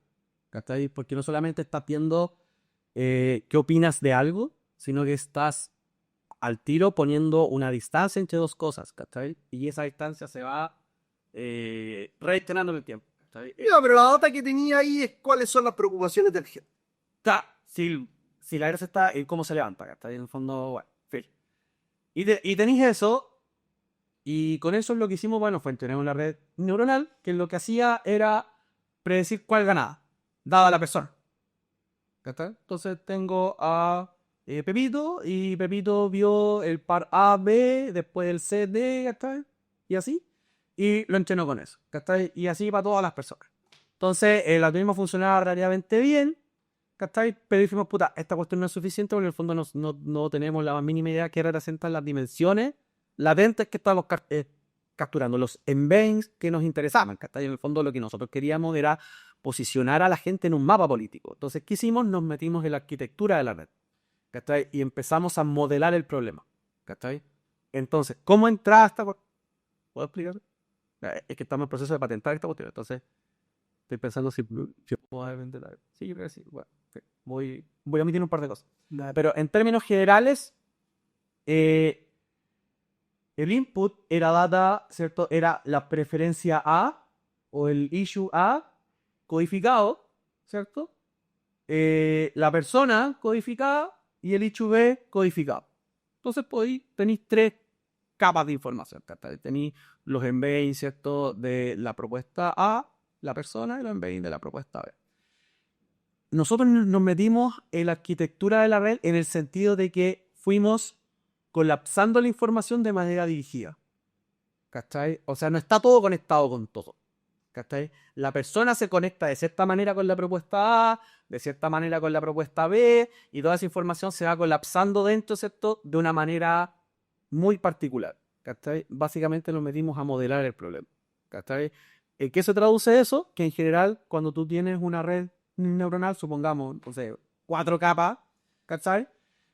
¿cachai? Porque no solamente estás viendo qué opinas de algo, sino que estás al tiro poniendo una distancia entre dos cosas, ¿cachai? Y esa distancia se va reiterando en el tiempo. Ya, pero la data que tenía ahí es cuáles son las preocupaciones del gente. Si la gracia está en cómo se levanta, ¿cachai? En el fondo, bueno, fin. Y tenéis eso, y con eso lo que hicimos, bueno, fue tener una red neuronal que lo que hacía era predecir cuál ganaba, dada la persona. ¿Cachai? Entonces tengo a Pepito, y Pepito vio el par A, B, después el C, D, ¿cachai? Y así. Y lo entrenó con eso, ¿cachai? Y así para todas las personas. Entonces, el algoritmo funcionaba relativamente bien, ¿cachai? Pero dijimos, puta, esta cuestión no es suficiente porque en el fondo no tenemos la más mínima idea que representan las dimensiones latentes que estamos capturando, los embeddings que nos interesaban, ¿cachai? En el fondo lo que nosotros queríamos era posicionar a la gente en un mapa político. Entonces, ¿qué hicimos? Nos metimos en la arquitectura de la red, ¿cachai? Y empezamos a modelar el problema, ¿cachai? Entonces, ¿cómo entrar a esta cuestión? ¿Puedo explicar? Es que estamos en proceso de patentar esta cuestión, entonces estoy pensando si puedo vender algo. Sí, yo creo que sí. Bueno, okay. Voy a omitir un par de cosas. Pero en términos generales, el input era data, ¿cierto? Era la preferencia A o el issue A codificado, ¿cierto? La persona codificada y el issue B codificado. Entonces tenéis 3 capas de información. Tenéis los embeddings, ¿cierto? De la propuesta A, la persona, y los embeddings de la propuesta B. Nosotros nos metimos en la arquitectura de la red en el sentido de que fuimos colapsando la información de manera dirigida. ¿Cachai? O sea, no está todo conectado con todo. ¿Cachai? La persona se conecta de cierta manera con la propuesta A, de cierta manera con la propuesta B, y toda esa información se va colapsando dentro, ¿cierto? De una manera muy particular. ¿Cachai? Básicamente nos metimos a modelar el problema. ¿Cachai? ¿En qué se traduce eso? Que en general, cuando tú tienes una red neuronal, supongamos, no sé, 4 capas, ¿cachai?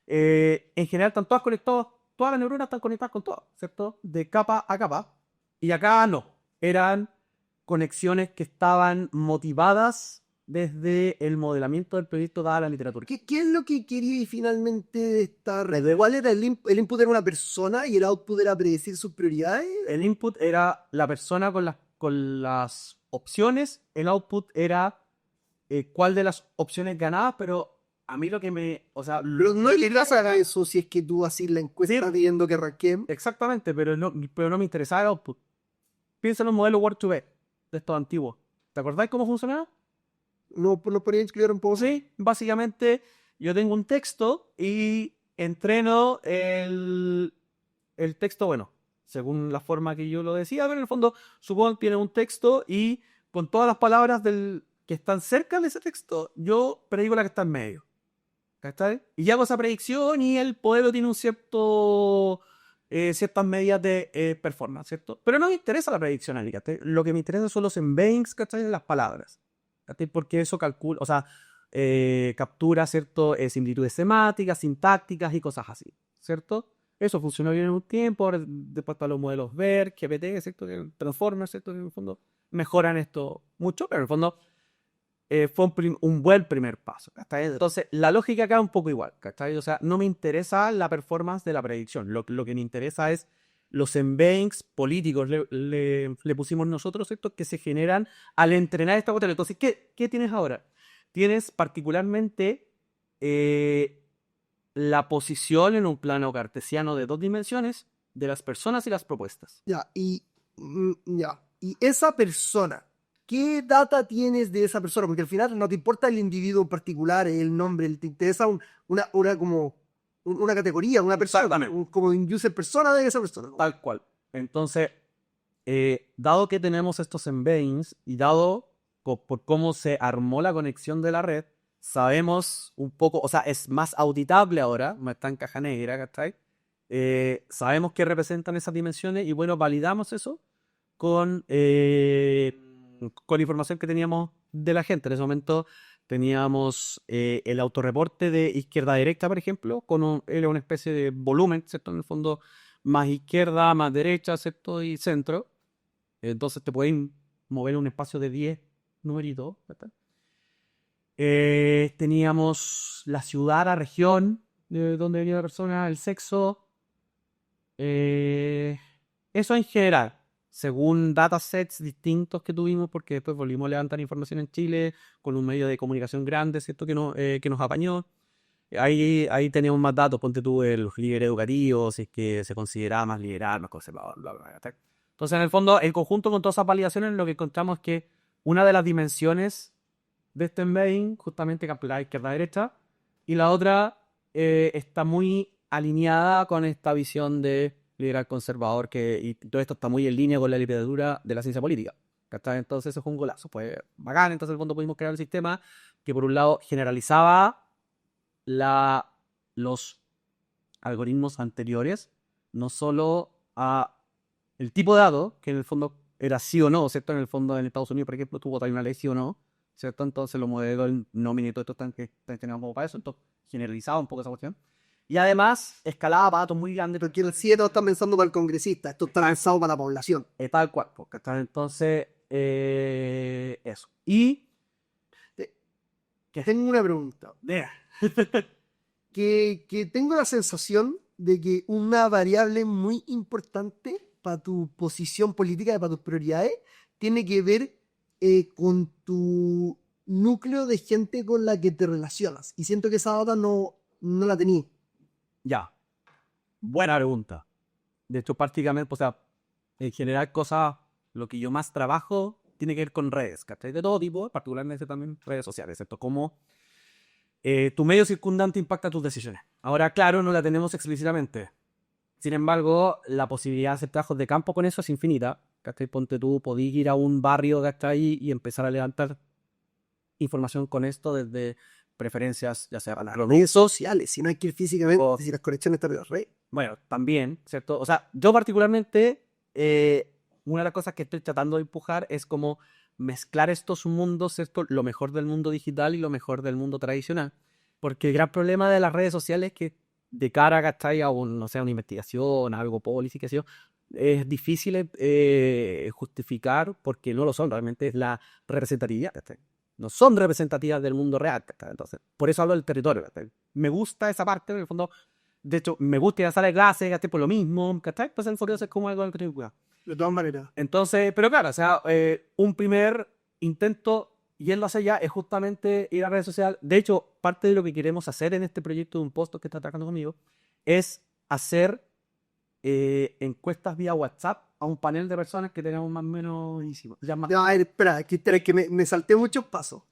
En general están todas conectadas, todas las neuronas están conectadas con todas, ¿cierto? De capa a capa. Y acá no. Eran conexiones que estaban motivadas desde el modelamiento del proyecto dada la literatura. ¿Qué es lo que quería finalmente de esta red? Igual era el input era una persona y el output era predecir sus prioridades. El input era la persona con las opciones, el output era cuál de las opciones ganaba, pero a mí lo que me... O sea, no le pasa eso si es que tú haces la encuesta sí, pidiendo que ranqueen. Exactamente, pero no me interesaba el output. Piensa en los modelos Word2Vec de estos antiguos. ¿Te acordáis cómo funcionaba? No podría incluir un poco. Sí, básicamente yo tengo un texto y entreno el texto, bueno, según la forma que yo lo decía, pero en el fondo supongo que tiene un texto y con todas las palabras que están cerca de ese texto, yo predigo la que está en medio. ¿Cachai? Y hago esa predicción y el modelo tiene un ciertas medidas de performance, ¿cierto? Pero no me interesa la predicción, ¿cachai? Lo que me interesa son los embeddings, ¿cachai? En las palabras. ¿Cachai? Porque eso calcula, o sea, captura, ¿cierto? Similitudes semánticas, sintácticas y cosas así, ¿cierto? Eso funcionó bien en un tiempo, ahora después están los modelos BERT, GPT, ¿cierto? Transformers, ¿cierto? Que en el fondo mejoran esto mucho, pero en el fondo fue un buen primer paso, ¿cachai? Entonces, la lógica acá es un poco igual, ¿cachai? O sea, no me interesa la performance de la predicción, lo que me interesa es los embeddings políticos le pusimos nosotros, ¿cierto? Que se generan al entrenar esta cuestión. Entonces, ¿qué tienes ahora? Tienes particularmente la posición en un plano cartesiano de 2 dimensiones de las personas y las propuestas. Ya, ya. Y esa persona, ¿qué data tienes de esa persona? Porque al final no te importa el individuo en particular, el nombre, te interesa una categoría, una persona, como un user persona de esa persona. Tal cual. Entonces, dado que tenemos estos embeddings y dado por cómo se armó la conexión de la red, sabemos un poco, o sea, es más auditable ahora, no está en caja negra, ¿cachai? Sabemos qué representan esas dimensiones y bueno, validamos eso con información que teníamos de la gente. En ese momento teníamos el autorreporte de izquierda a derecha, por ejemplo, era una especie de volumen, ¿cierto? En el fondo, más izquierda, más derecha, ¿cierto? Y centro. Entonces te pueden mover en un espacio de 10 numeritos, ¿verdad? Teníamos la ciudad, la región de donde venía la persona, el sexo. Eso en general, según datasets distintos que tuvimos, porque después volvimos a levantar información en Chile con un medio de comunicación grande, ¿cierto? Que nos apañó. Ahí teníamos más datos, ponte tú el líder educativo, si es que se consideraba más liberal, más conservador, bla, bla, bla. Entonces, en el fondo, el conjunto con todas esas validaciones, lo que encontramos es que una de las dimensiones de este embedding, justamente la izquierda-derecha, y la otra está muy alineada con esta visión de liberal conservador, y todo esto está muy en línea con la literatura de la ciencia política. ¿Cachai? Entonces eso fue un golazo, fue bacán. Entonces en el fondo pudimos crear un sistema que por un lado generalizaba los algoritmos anteriores, no solo a el tipo de dato, que en el fondo era sí o no, ¿cierto? En el fondo en Estados Unidos, por ejemplo, tuvo también una ley sí o no, ¿cierto? Entonces los modelos Nomini y todo esto están teniendo como para eso, entonces generalizaba un poco esa cuestión. Y además escalaba para datos muy grandes. Porque el CIE no está pensando para el congresista, esto está pensado para la población. Tal cual, porque entonces eso. Y que tengo una pregunta. que tengo la sensación de que una variable muy importante para tu posición política y para tus prioridades tiene que ver con tu núcleo de gente con la que te relacionas. Y siento que esa data no la tenía. Ya. Buena pregunta. De hecho, prácticamente, o sea, en general, lo que yo más trabajo tiene que ver con redes, ¿cachai? De todo tipo, particularmente también redes sociales, ¿cierto? Cómo tu medio circundante impacta tus decisiones. Ahora, claro, no la tenemos explícitamente. Sin embargo, la posibilidad de hacer trabajos de campo con eso es infinita. ¿Cachai? Ponte tú, podís ir a un barrio, ¿cachai? Y empezar a levantar información con esto desde preferencias, ya sea para las redes sociales, si no hay que ir físicamente, si las conexiones están en las redes. Bueno, también, ¿cierto? O sea, yo particularmente, una de las cosas que estoy tratando de empujar es como mezclar estos mundos, ¿cierto? Lo mejor del mundo digital y lo mejor del mundo tradicional. Porque el gran problema de las redes sociales es que de cara, ¿cachai? A no sé, una investigación, a algo policy, qué sé yo, es difícil justificar porque no lo son, realmente es la representatividad, ¿cachai? No son representativas del mundo real, ¿cachai? Entonces, por eso hablo del territorio, ¿cachai? Me gusta esa parte, en el fondo, de hecho, me gusta ir a sala de clase, ¿cachai? Por lo mismo, ¿cachai? Pues en fondo es como algo que tengo que cuidar. De todas maneras. Entonces, pero claro, o sea, un primer intento yendo hacia allá es justamente ir a redes sociales. De hecho, parte de lo que queremos hacer en este proyecto de un postdoc que está trabajando conmigo es hacer encuestas vía WhatsApp a un panel de personas que tenemos más o menos. No, a ver, espera, que me salté muchos pasos.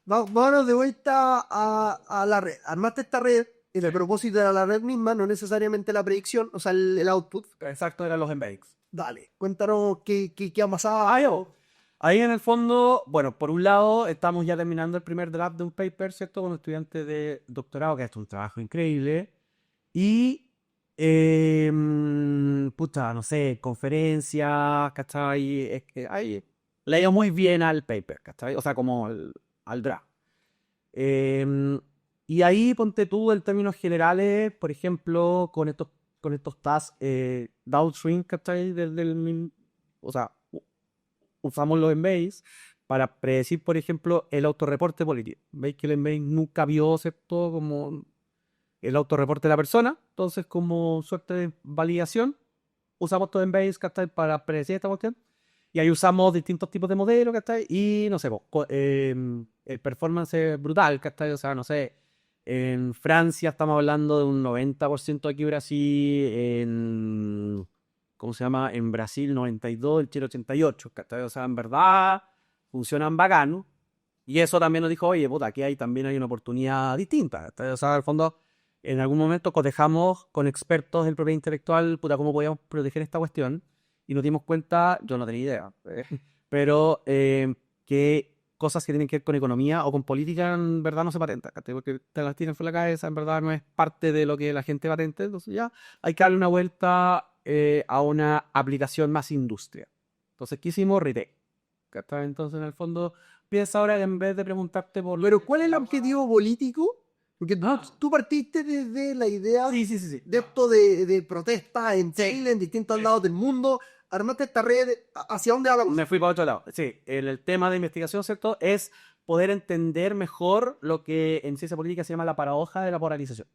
Vámonos de vuelta a la red. Armaste esta red. Y el propósito era la red misma, no necesariamente la predicción, o sea, el output. Exacto, eran los embeddings. Dale, cuéntanos qué ha pasado. Ahí en el fondo, bueno, por un lado estamos ya terminando el primer draft de un paper, ¿cierto? Con estudiantes de doctorado, que ha hecho un trabajo increíble. Y, puta, no sé, conferencias, ¿cachai? Es que ahí le dio muy bien al paper, ¿cachai? O sea, como al draft. Y ahí ponte tú en términos generales, por ejemplo, con estos tasks downstream, ¿cachai? O sea, usamos los embeddings para predecir, por ejemplo, el autorreporte político. Veis que el embedding nunca vio, ¿cierto? Como el autorreporte de la persona, entonces como suerte de validación, usamos todo en Base, ¿cachai? Para predecir esta cuestión. Y ahí usamos distintos tipos de modelos, ¿cachai? Y no sé, el performance es brutal, ¿cachai? O sea, no sé, en Francia estamos hablando de un 90% aquí Brasil, ¿cómo se llama? En Brasil 92, el Chile 88, ¿cachai? O sea, en verdad funcionan bacano. Y eso también nos dijo, oye, puta, aquí también hay una oportunidad distinta, ¿cachai? O sea, al fondo, en algún momento cotejamos con expertos del propiedad intelectual, puta, cómo podíamos proteger esta cuestión y nos dimos cuenta, yo no tenía idea, pero que cosas que tienen que ver con economía o con política en verdad no se patentan, ¿cachai? Porque te las tiran por la cabeza, en verdad no es parte de lo que la gente patente, entonces ya hay que darle una vuelta a una aplicación más industria. Entonces, ¿qué hicimos? Retail, ¿cachai? Entonces, en el fondo, piensa ahora que en vez de preguntarte por... Pero ¿cuál es el objetivo político? Porque No, tú partiste desde la idea sí, sí, sí, sí. de esto de protestas en Chile, en distintos lados del mundo. Armaste esta red, ¿hacia dónde va la cosa? Me fui para otro lado. Sí, el tema de investigación, ¿cierto? Es poder entender mejor lo que en ciencia política se llama la paradoja de la polarización.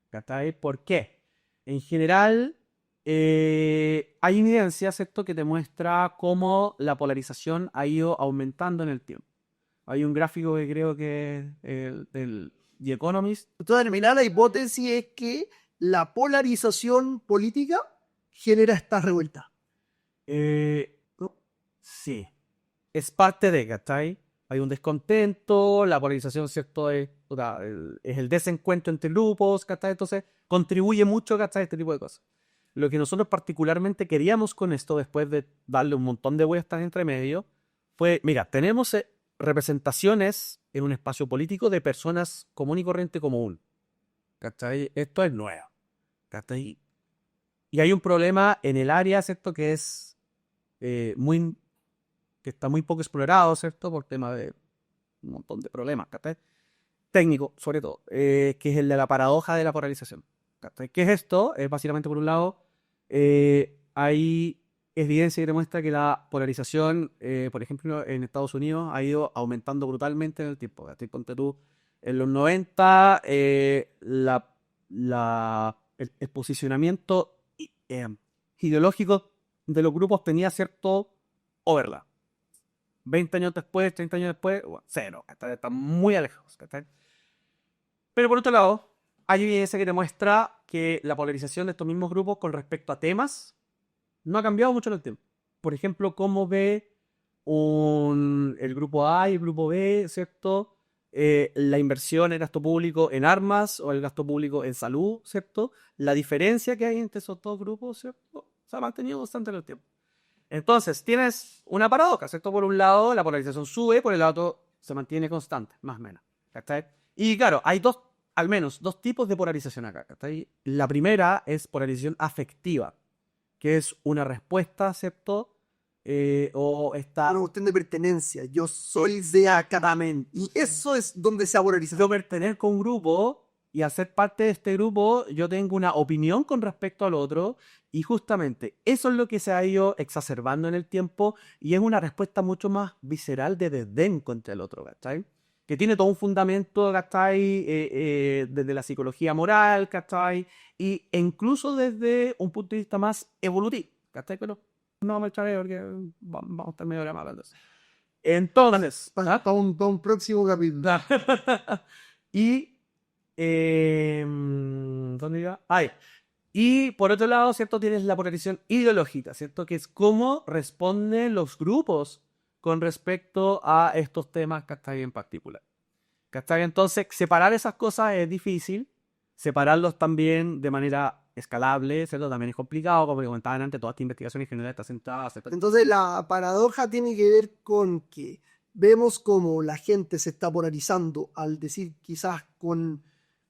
¿Cachai? ¿Por qué? En general, hay evidencia, ¿cierto?, que te muestra cómo la polarización ha ido aumentando en el tiempo. Hay un gráfico que creo que es el del The Economist. Entonces, en realidad, la hipótesis es que la polarización política genera esta revuelta. ¿No? Sí, es parte de, ¿cachai? Hay un descontento, la polarización, ¿cierto? Es el desencuentro entre grupos, ¿cachai? Entonces, contribuye mucho, ¿cachai? Este tipo de cosas. Lo que nosotros particularmente queríamos con esto, después de darle un montón de vueltas entre medio, fue, mira, tenemos representaciones en un espacio político de personas común y corriente común, ¿cachai? Esto es nuevo, ¿cachai? Y hay un problema en el área, ¿cierto? Que es muy que está muy poco explorado, ¿cierto? Por tema de un montón de problemas, ¿cachai? Técnico, sobre todo, que es el de la paradoja de la polarización. ¿Cachai? ¿Qué es esto? Es básicamente, por un lado, hay evidencia que demuestra que la polarización, por ejemplo, en Estados Unidos ha ido aumentando brutalmente en el tiempo. ¿Cachai? Ponte tú, en los 90, el posicionamiento ideológico de los grupos tenía cierto overlap. 20 años después, 30 años después, bueno, cero, están muy alejados. ¿Cachai? Pero por otro lado, hay evidencia que demuestra que la polarización de estos mismos grupos con respecto a temas no ha cambiado mucho en el tiempo. Por ejemplo, cómo ve el grupo A y el grupo B, ¿cierto? La inversión en gasto público en armas o el gasto público en salud, ¿cierto? La diferencia que hay entre esos dos grupos, ¿cierto? Se ha mantenido bastante en el tiempo. Entonces, tienes una paradoja, ¿cierto? Por un lado, la polarización sube, por el otro, se mantiene constante, más o menos. ¿Cachai? Y claro, hay al menos dos tipos de polarización acá, ¿cachai? La primera es polarización afectiva, que es una respuesta, ¿cierto? O esta... Una cuestión de pertenencia. Yo soy de acá. Y eso es donde se ha polarizado. Yo pertenezco con un grupo y al ser parte de este grupo yo tengo una opinión con respecto al otro y justamente eso es lo que se ha ido exacerbando en el tiempo y es una respuesta mucho más visceral de desdén contra el otro, ¿cachai? Que tiene todo un fundamento, ¿cachai? Desde la psicología moral, ¿cachai? E incluso desde un punto de vista más evolutivo, ¿cachai? Pero no vamos a echar porque vamos a estar medio hora más hablando de eso. Entonces, Para un próximo capítulo. y ¿dónde iba? Ahí. Y por otro lado, ¿cierto? Tienes la polarización ideológica, ¿cierto? Que es cómo responden los grupos con respecto a estos temas, ¿cachai? En particular. ¿Cachai? Entonces, separar esas cosas es difícil. Separarlos también de manera escalable, ¿cierto? También es complicado, como comentaban antes, toda esta investigación en general está centrada, ¿cierto? Entonces la paradoja tiene que ver con que vemos como la gente se está polarizando al decir quizás con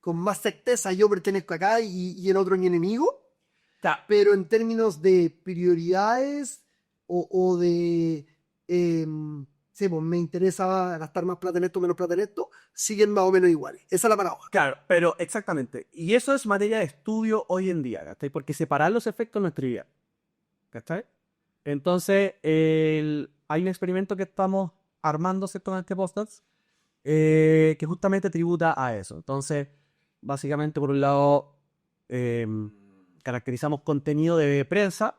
más certeza yo pertenezco acá y el otro es mi enemigo, pero en términos de prioridades o de sí, pues me interesa gastar más plata en esto, menos plata en esto, siguen más o menos iguales. Esa es la paradoja. Claro, pero exactamente. Y eso es materia de estudio hoy en día, ¿cachai? Porque separar los efectos no es trivial. ¿Cachai? Entonces, hay un experimento que estamos armando, ¿cierto? En este podcast, que justamente tributa a eso. Entonces, básicamente, por un lado, caracterizamos contenido de prensa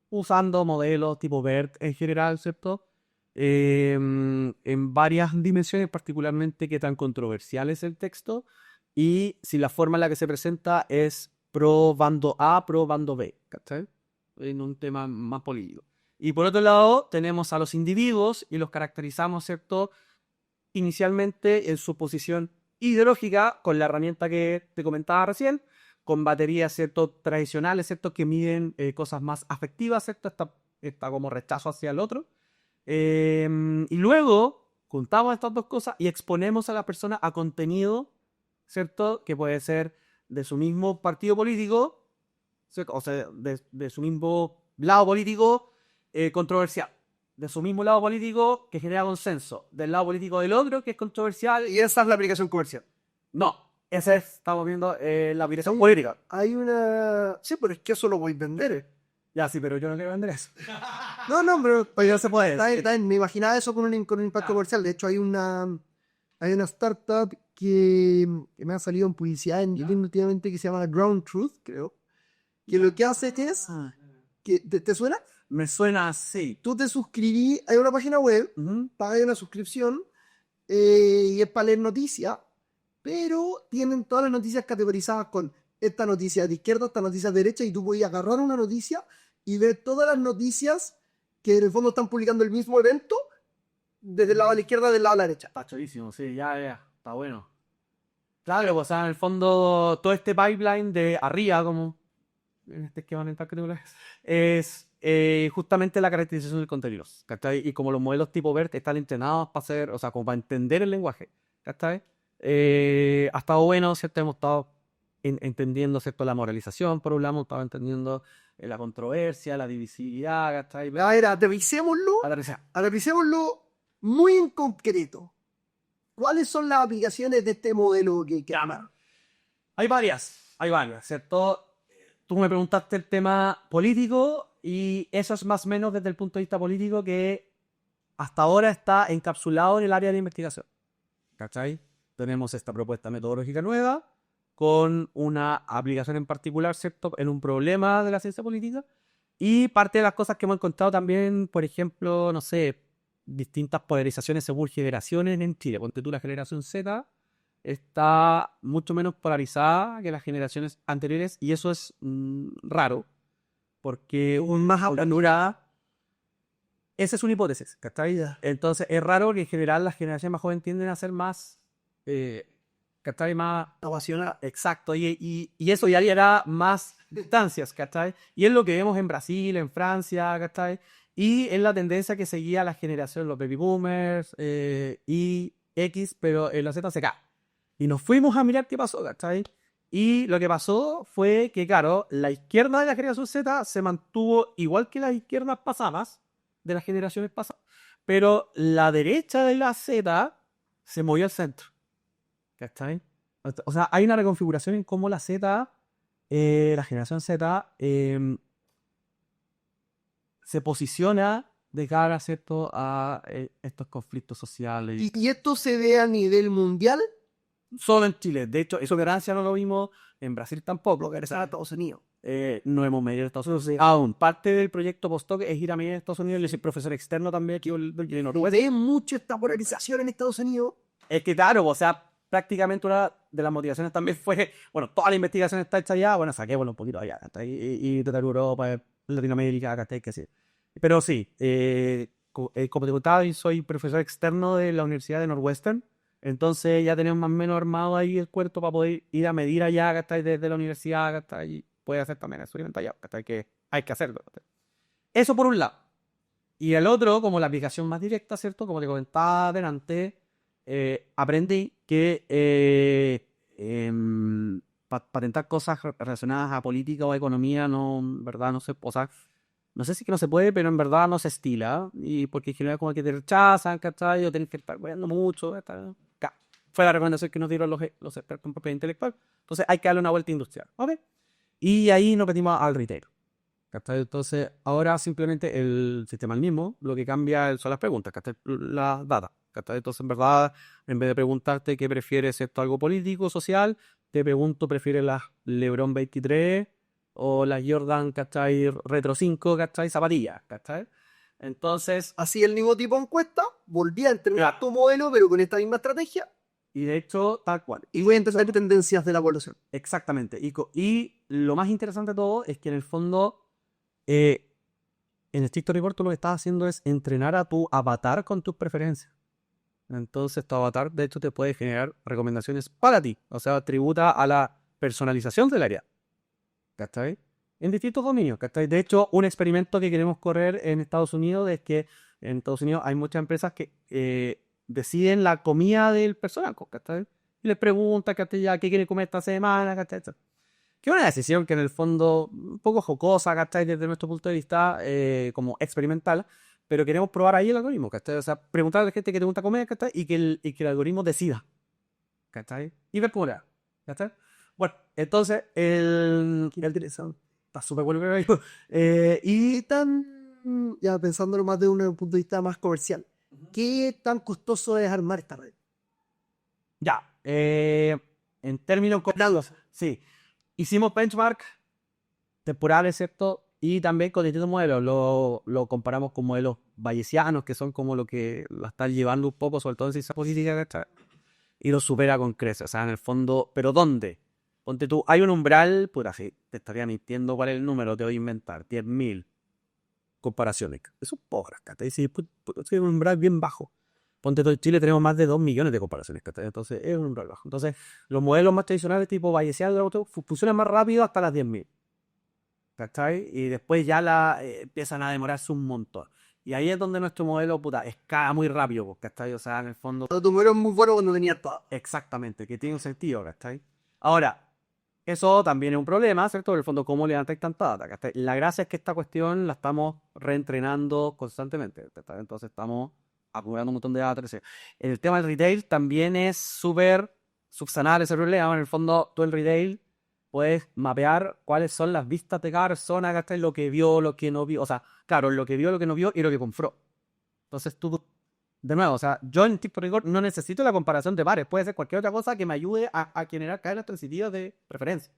usando modelos tipo BERT en general, ¿cierto? En varias dimensiones, particularmente qué tan controversial es el texto y si la forma en la que se presenta es pro bando A, pro bando B, ¿cachai? En un tema más político. Y por otro lado, tenemos a los individuos y los caracterizamos, ¿cierto? Inicialmente en su posición ideológica, con la herramienta que te comentaba recién, con baterías, ¿cierto? Tradicionales, ¿cierto? Que miden cosas más afectivas, ¿cierto? Está como rechazo hacia el otro. Y luego juntamos estas dos cosas y exponemos a la persona a contenido, ¿cierto? Que puede ser de su mismo partido político, ¿cierto? O sea, de su mismo lado político controversial. De su mismo lado político que genera consenso. Del lado político del otro que es controversial. Y esa es la aplicación comercial. No, esa es, estamos viendo la aplicación política. Hay una... Sí, pero es que eso lo voy a vender. Ya, sí, pero yo no quiero vender eso. No, pero Pues ya se puede. está bien. Me imaginaba eso con un impacto comercial. De hecho, hay una startup que me ha salido en publicidad en LinkedIn últimamente que se llama Ground Truth, creo. Que lo que hace es... Que, ¿te suena? Me suena así. Tú te suscribí, hay una página web, pagas una suscripción y es para leer noticias, pero tienen todas las noticias categorizadas con esta noticia de izquierda, esta noticia de derecha, y tú puedes agarrar una noticia y ver todas las noticias que en el fondo están publicando el mismo evento desde el lado de la izquierda, del lado de la derecha. Está chulísimo, sí, ya, está bueno. Claro, pues, o sea, en el fondo, todo este pipeline de arriba, como en este esquema mental que tú es justamente la caracterización del contenido, ¿cachai? Y como los modelos tipo BERT están entrenados para hacer, o sea, como para entender el lenguaje, ¿cachai? Ha estado bueno, ¿cierto? Hemos estado entendiendo, ¿cierto? La moralización, por un lado, hemos estado entendiendo la controversia, la divisividad, ¿cachai? A ver, aterricémoslo muy en concreto. ¿Cuáles son las aplicaciones de este modelo que aman? Hay varias, ¿cierto? Tú me preguntaste el tema político y eso es más o menos desde el punto de vista político que hasta ahora está encapsulado en el área de investigación. ¿Cachai? Tenemos esta propuesta metodológica nueva con una aplicación en particular, ¿cierto? En un problema de la ciencia política. Y parte de las cosas que hemos encontrado también, por ejemplo, no sé, distintas polarizaciones según generaciones en Chile. Ponte tú, la generación Z está mucho menos polarizada que las generaciones anteriores y eso es raro porque más anulada. Esa es una hipótesis, ¿cachai? Entonces es raro que en general las generaciones más jóvenes tienden a ser más ¿cachai? Más apasionadas. Exacto, y eso ya haría más distancias, ¿cachai? Y es lo que vemos en Brasil, en Francia, ¿cachai? Y es la tendencia que seguía la generación, los baby boomers y X, pero en la Z se cae. Y nos fuimos a mirar qué pasó, ¿cachai? Y lo que pasó fue que, claro, la izquierda de la generación Z se mantuvo igual que las izquierdas pasadas, de las generaciones pasadas, pero la derecha de la Z se movió al centro, ¿cachai? O sea, hay una reconfiguración en cómo la Z, la generación Z, se posiciona de cara, ¿cierto?, a estos conflictos sociales. ¿Y esto se ve a nivel mundial? Solo en Chile. De hecho, eso en Francia no lo vimos, en Brasil tampoco. Lo que era Estados Unidos. No hemos medido en Estados Unidos. Sí. Aún, parte del proyecto postdoc es ir a medir en Estados Unidos. Yo soy profesor externo también aquí en Noruega. ¿Ve mucho esta polarización en Estados Unidos? Es que claro, o sea, prácticamente una de las motivaciones también fue, bueno, toda la investigación está hecha allá, bueno, saquémoslo un poquito allá, y total Europa, Latinoamérica, acá que sí. Pero sí, como te contaba, yo soy profesor externo de la Universidad de Northwestern, entonces ya tenemos más o menos armado ahí el cuerpo para poder ir a medir allá, ¿cachai? Desde la universidad, ¿cachai? Y puede hacer también experimento allá, ¿cachai? Que hay que hacerlo, ¿cachai? Eso por un lado. Y el otro, como la aplicación más directa, ¿cierto? Como te comentaba adelante, aprendí que patentar cosas relacionadas a política o a economía no, en verdad, no se, o sea, no sé si que no se puede, pero en verdad no se estila, y porque en general como que te rechazan, ¿cachai? O tienes que estar cuidando mucho, ¿cachai? Fue la recomendación que nos dieron los expertos en propiedad intelectual. Entonces hay que darle una vuelta industrial, ¿ok? Y ahí nos metimos al retail, ¿cachai? Entonces ahora simplemente el sistema es el mismo, lo que cambia son las preguntas, ¿cachai? Las data, ¿cachai? Entonces en verdad, en vez de preguntarte qué prefieres, esto algo político, social, te pregunto, ¿prefieres las Lebron 23 o las Jordan, ¿cachai? Retro 5, ¿cachai? Zapatillas, ¿cachai? Entonces, Así el mismo tipo de encuesta, volví a entrenar tu modelo, pero con esta misma estrategia, y de hecho, tal cual. y voy a empezar a ver tendencias de la población. Exactamente. Y lo más interesante de todo es que en el fondo, eh, en estricto rigor, tú lo que estás haciendo es entrenar a tu avatar con tus preferencias. Entonces, tu avatar, de hecho, te puede generar recomendaciones para ti. O sea, tributa a la personalización del área. ¿Cachai? En distintos dominios, ¿cachai? De hecho, un experimento que queremos correr en Estados Unidos es que en Estados Unidos hay muchas empresas que deciden la comida del personal, ¿cachai? Y les preguntan, ¿cachai? Ya, ¿qué quieren comer esta semana? ¿Cachai? Que es una decisión que en el fondo un poco jocosa, ¿cachai? Desde nuestro punto de vista como experimental, pero queremos probar ahí el algoritmo, ¿cachai? O sea, preguntar a la gente que te gusta comer, ¿cachai? Y que el algoritmo decida, ¿cachai? Y ver cómo le da, ¿cachai? Bueno, entonces, está súper bueno que digo. Y tan, ya pensándolo más de un punto de vista más comercial, ¿qué tan costoso es armar esta red? Ya, en términos comparados, sí, hicimos benchmark temporales, ¿cierto? Y también con distintos modelos, lo comparamos con modelos bayesianos, que son como lo que la están llevando un poco, sobre todo en ciencia política, ¿cachai? Y lo supera con creces, o sea, en el fondo, ¿pero dónde? Ponte tú, hay un umbral, puta, sí, te estaría mintiendo cuál es el número, te voy a inventar, 10.000 comparaciones. Eso es pobre, ¿cachai? Sí, es un umbral bien bajo. Ponte tú, en Chile tenemos más de 2 millones de comparaciones, ¿cachai? Entonces es un umbral bajo. Entonces, los modelos más tradicionales, tipo bayesiano, funcionan más rápido hasta las 10.000. ¿Cachai? Y después ya empiezan a demorarse un montón. Y ahí es donde nuestro modelo, puta, escala muy rápido, pues, ¿cachai? O sea, en el fondo, Tu modelo es muy bueno cuando tenía todo. exactamente, que tiene un sentido, ¿cachai? Ahora, eso también es un problema, ¿cierto? En el fondo, ¿cómo levantáis tanta data? ¿Cachai? La gracia es que esta cuestión la estamos reentrenando constantemente, ¿cachai? Entonces estamos acumulando un montón de data. ¿Cachai? El tema del retail también es súper subsanar ese problema. En el fondo, tú el retail puedes mapear cuáles son las vistas de cada persona, ¿cachai? Lo que vio, lo que no vio. O sea, claro, lo que vio, lo que no vio y lo que compró. Entonces tú, de nuevo, o sea, yo en tipo rigor no necesito la comparación de pares. Puede ser cualquier otra cosa que me ayude a generar cadenas transitivas de preferencia.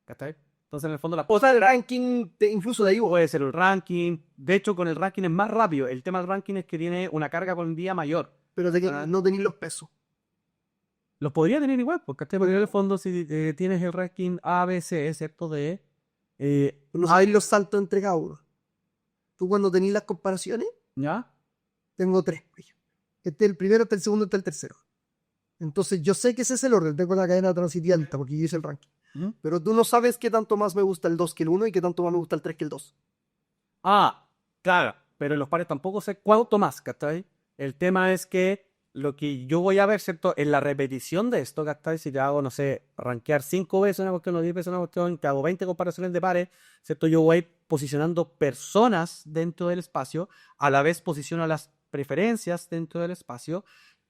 ¿Cachai? Entonces, en el fondo, O sea, el ranking incluso de ahí, puede ser el ranking. De hecho, con el ranking es más rápido. El tema del ranking es que tiene una carga con día mayor. pero no tenéis los pesos. Los podría tener igual, porque en el fondo, si tienes el ranking A, B, C, ¿cierto? No sabéis los saltos entre cada uno. Tú cuando tenéis las comparaciones, ¿Ya? tengo tres, por ejemplo. Este es el primero, este es el segundo, este es el tercero. Entonces yo sé que ese es el orden, tengo la cadena transitiva alta porque yo hice el ranking. ¿Mm? Pero tú no sabes qué tanto más me gusta el 2 que el 1 y qué tanto más me gusta el 3 que el 2. Ah, claro, pero en los pares tampoco sé cuánto más, ¿cachai? El tema es que lo que yo voy a ver, ¿cierto? En la repetición de esto, ¿cachai? Si te hago, no sé, rankear 5 veces una cuestión o 10 veces una cuestión, que hago 20 comparaciones de pares, ¿cierto? Yo voy posicionando personas dentro del espacio, a la vez posiciono las preferencias dentro del espacio,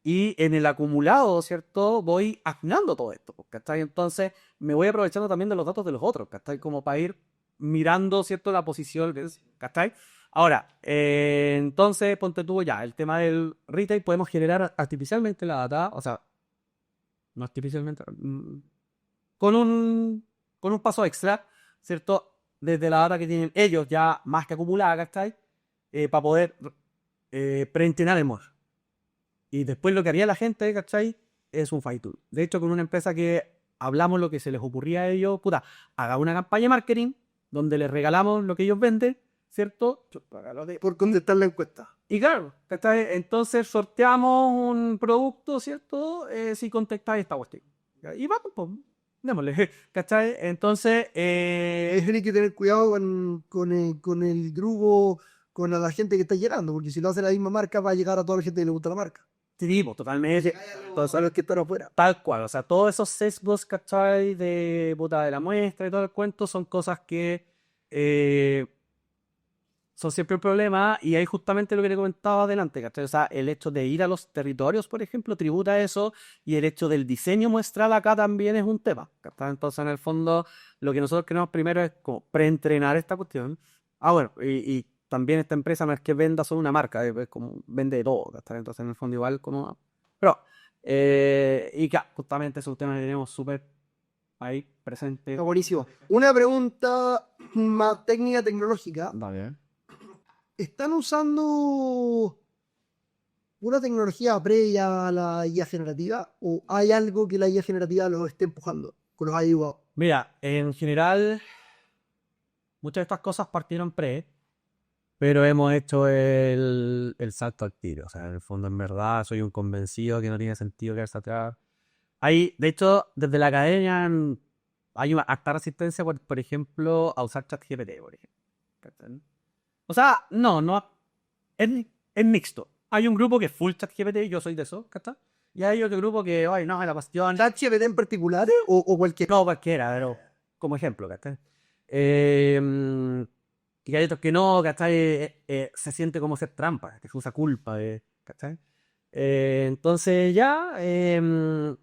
y en el acumulado, ¿cierto? Voy afinando todo esto, ¿cachai? Entonces me voy aprovechando también de los datos de los otros, ¿cachai? Como para ir mirando, ¿cierto? La posición, ¿cachai? Ahora, entonces, ponte tú ya, el tema del retail, podemos generar artificialmente la data, o sea, no artificialmente, con un paso extra, ¿cierto? Desde la data que tienen ellos ya más que acumulada, ¿cachai? Para poder preentrenar el modelo. Y después lo que haría la gente, ¿cachai? Es un fine tune. De hecho, con una empresa que hablamos lo que se les ocurría a ellos, puta, haga una campaña de marketing donde les regalamos lo que ellos venden, ¿cierto? Por contestar la encuesta. Y claro, ¿cachai? Entonces sorteamos un producto, ¿cierto? Si contestáis esta cuestión. Y vamos, pues, démosle, ¿cachai? Entonces, Hay que tener cuidado con el grupo, con la gente que está llegando, porque si lo hace la misma marca, va a llegar a toda la gente que le gusta la marca. sí, pues, totalmente. Todos los que están afuera. Tal cual, o sea, todos esos sesgos, ¿cachai? De puta de la muestra y todo el cuento son cosas que son siempre un problema y ahí justamente lo que te comentaba adelante, ¿cachai? O sea, el hecho de ir a los territorios, por ejemplo, tributa a eso y el hecho del diseño muestral acá también es un tema, ¿cachai? Entonces, en el fondo, lo que nosotros queremos primero es como preentrenar esta cuestión. Ah, bueno, y también esta empresa no es que venda solo una marca, es como vende de todo, ¿cachai? Entonces, en el fondo, igual como... Pero, y claro, justamente es un tema que tenemos súper ahí presente. Está buenísimo. Una pregunta más técnica, tecnológica. Vale. ¿Están usando una tecnología previa a la IA generativa? ¿O hay algo que la IA generativa los esté empujando? Que los haya ayudado. Mira, en general, muchas de estas cosas partieron pero hemos hecho el salto al tiro. O sea, en el fondo, en verdad, soy un convencido que no tiene sentido quedarse atrás. Hay, de hecho, desde la academia hay una harta resistencia, por ejemplo, a usar ChatGPT, por ejemplo. ¿Cachai? O sea, no, es mixto. Hay un grupo que es full ChatGPT, yo soy de eso, ¿cachai? Y hay otro grupo que, ay, no, es la cuestión. ¿ChatGPT en particular o cualquier? No, cualquiera, pero como ejemplo, ¿cachai? Y hay otros que no, ¿cachai? Se siente como ser trampa, que se usa culpa, ¿cachai? Entonces ya hay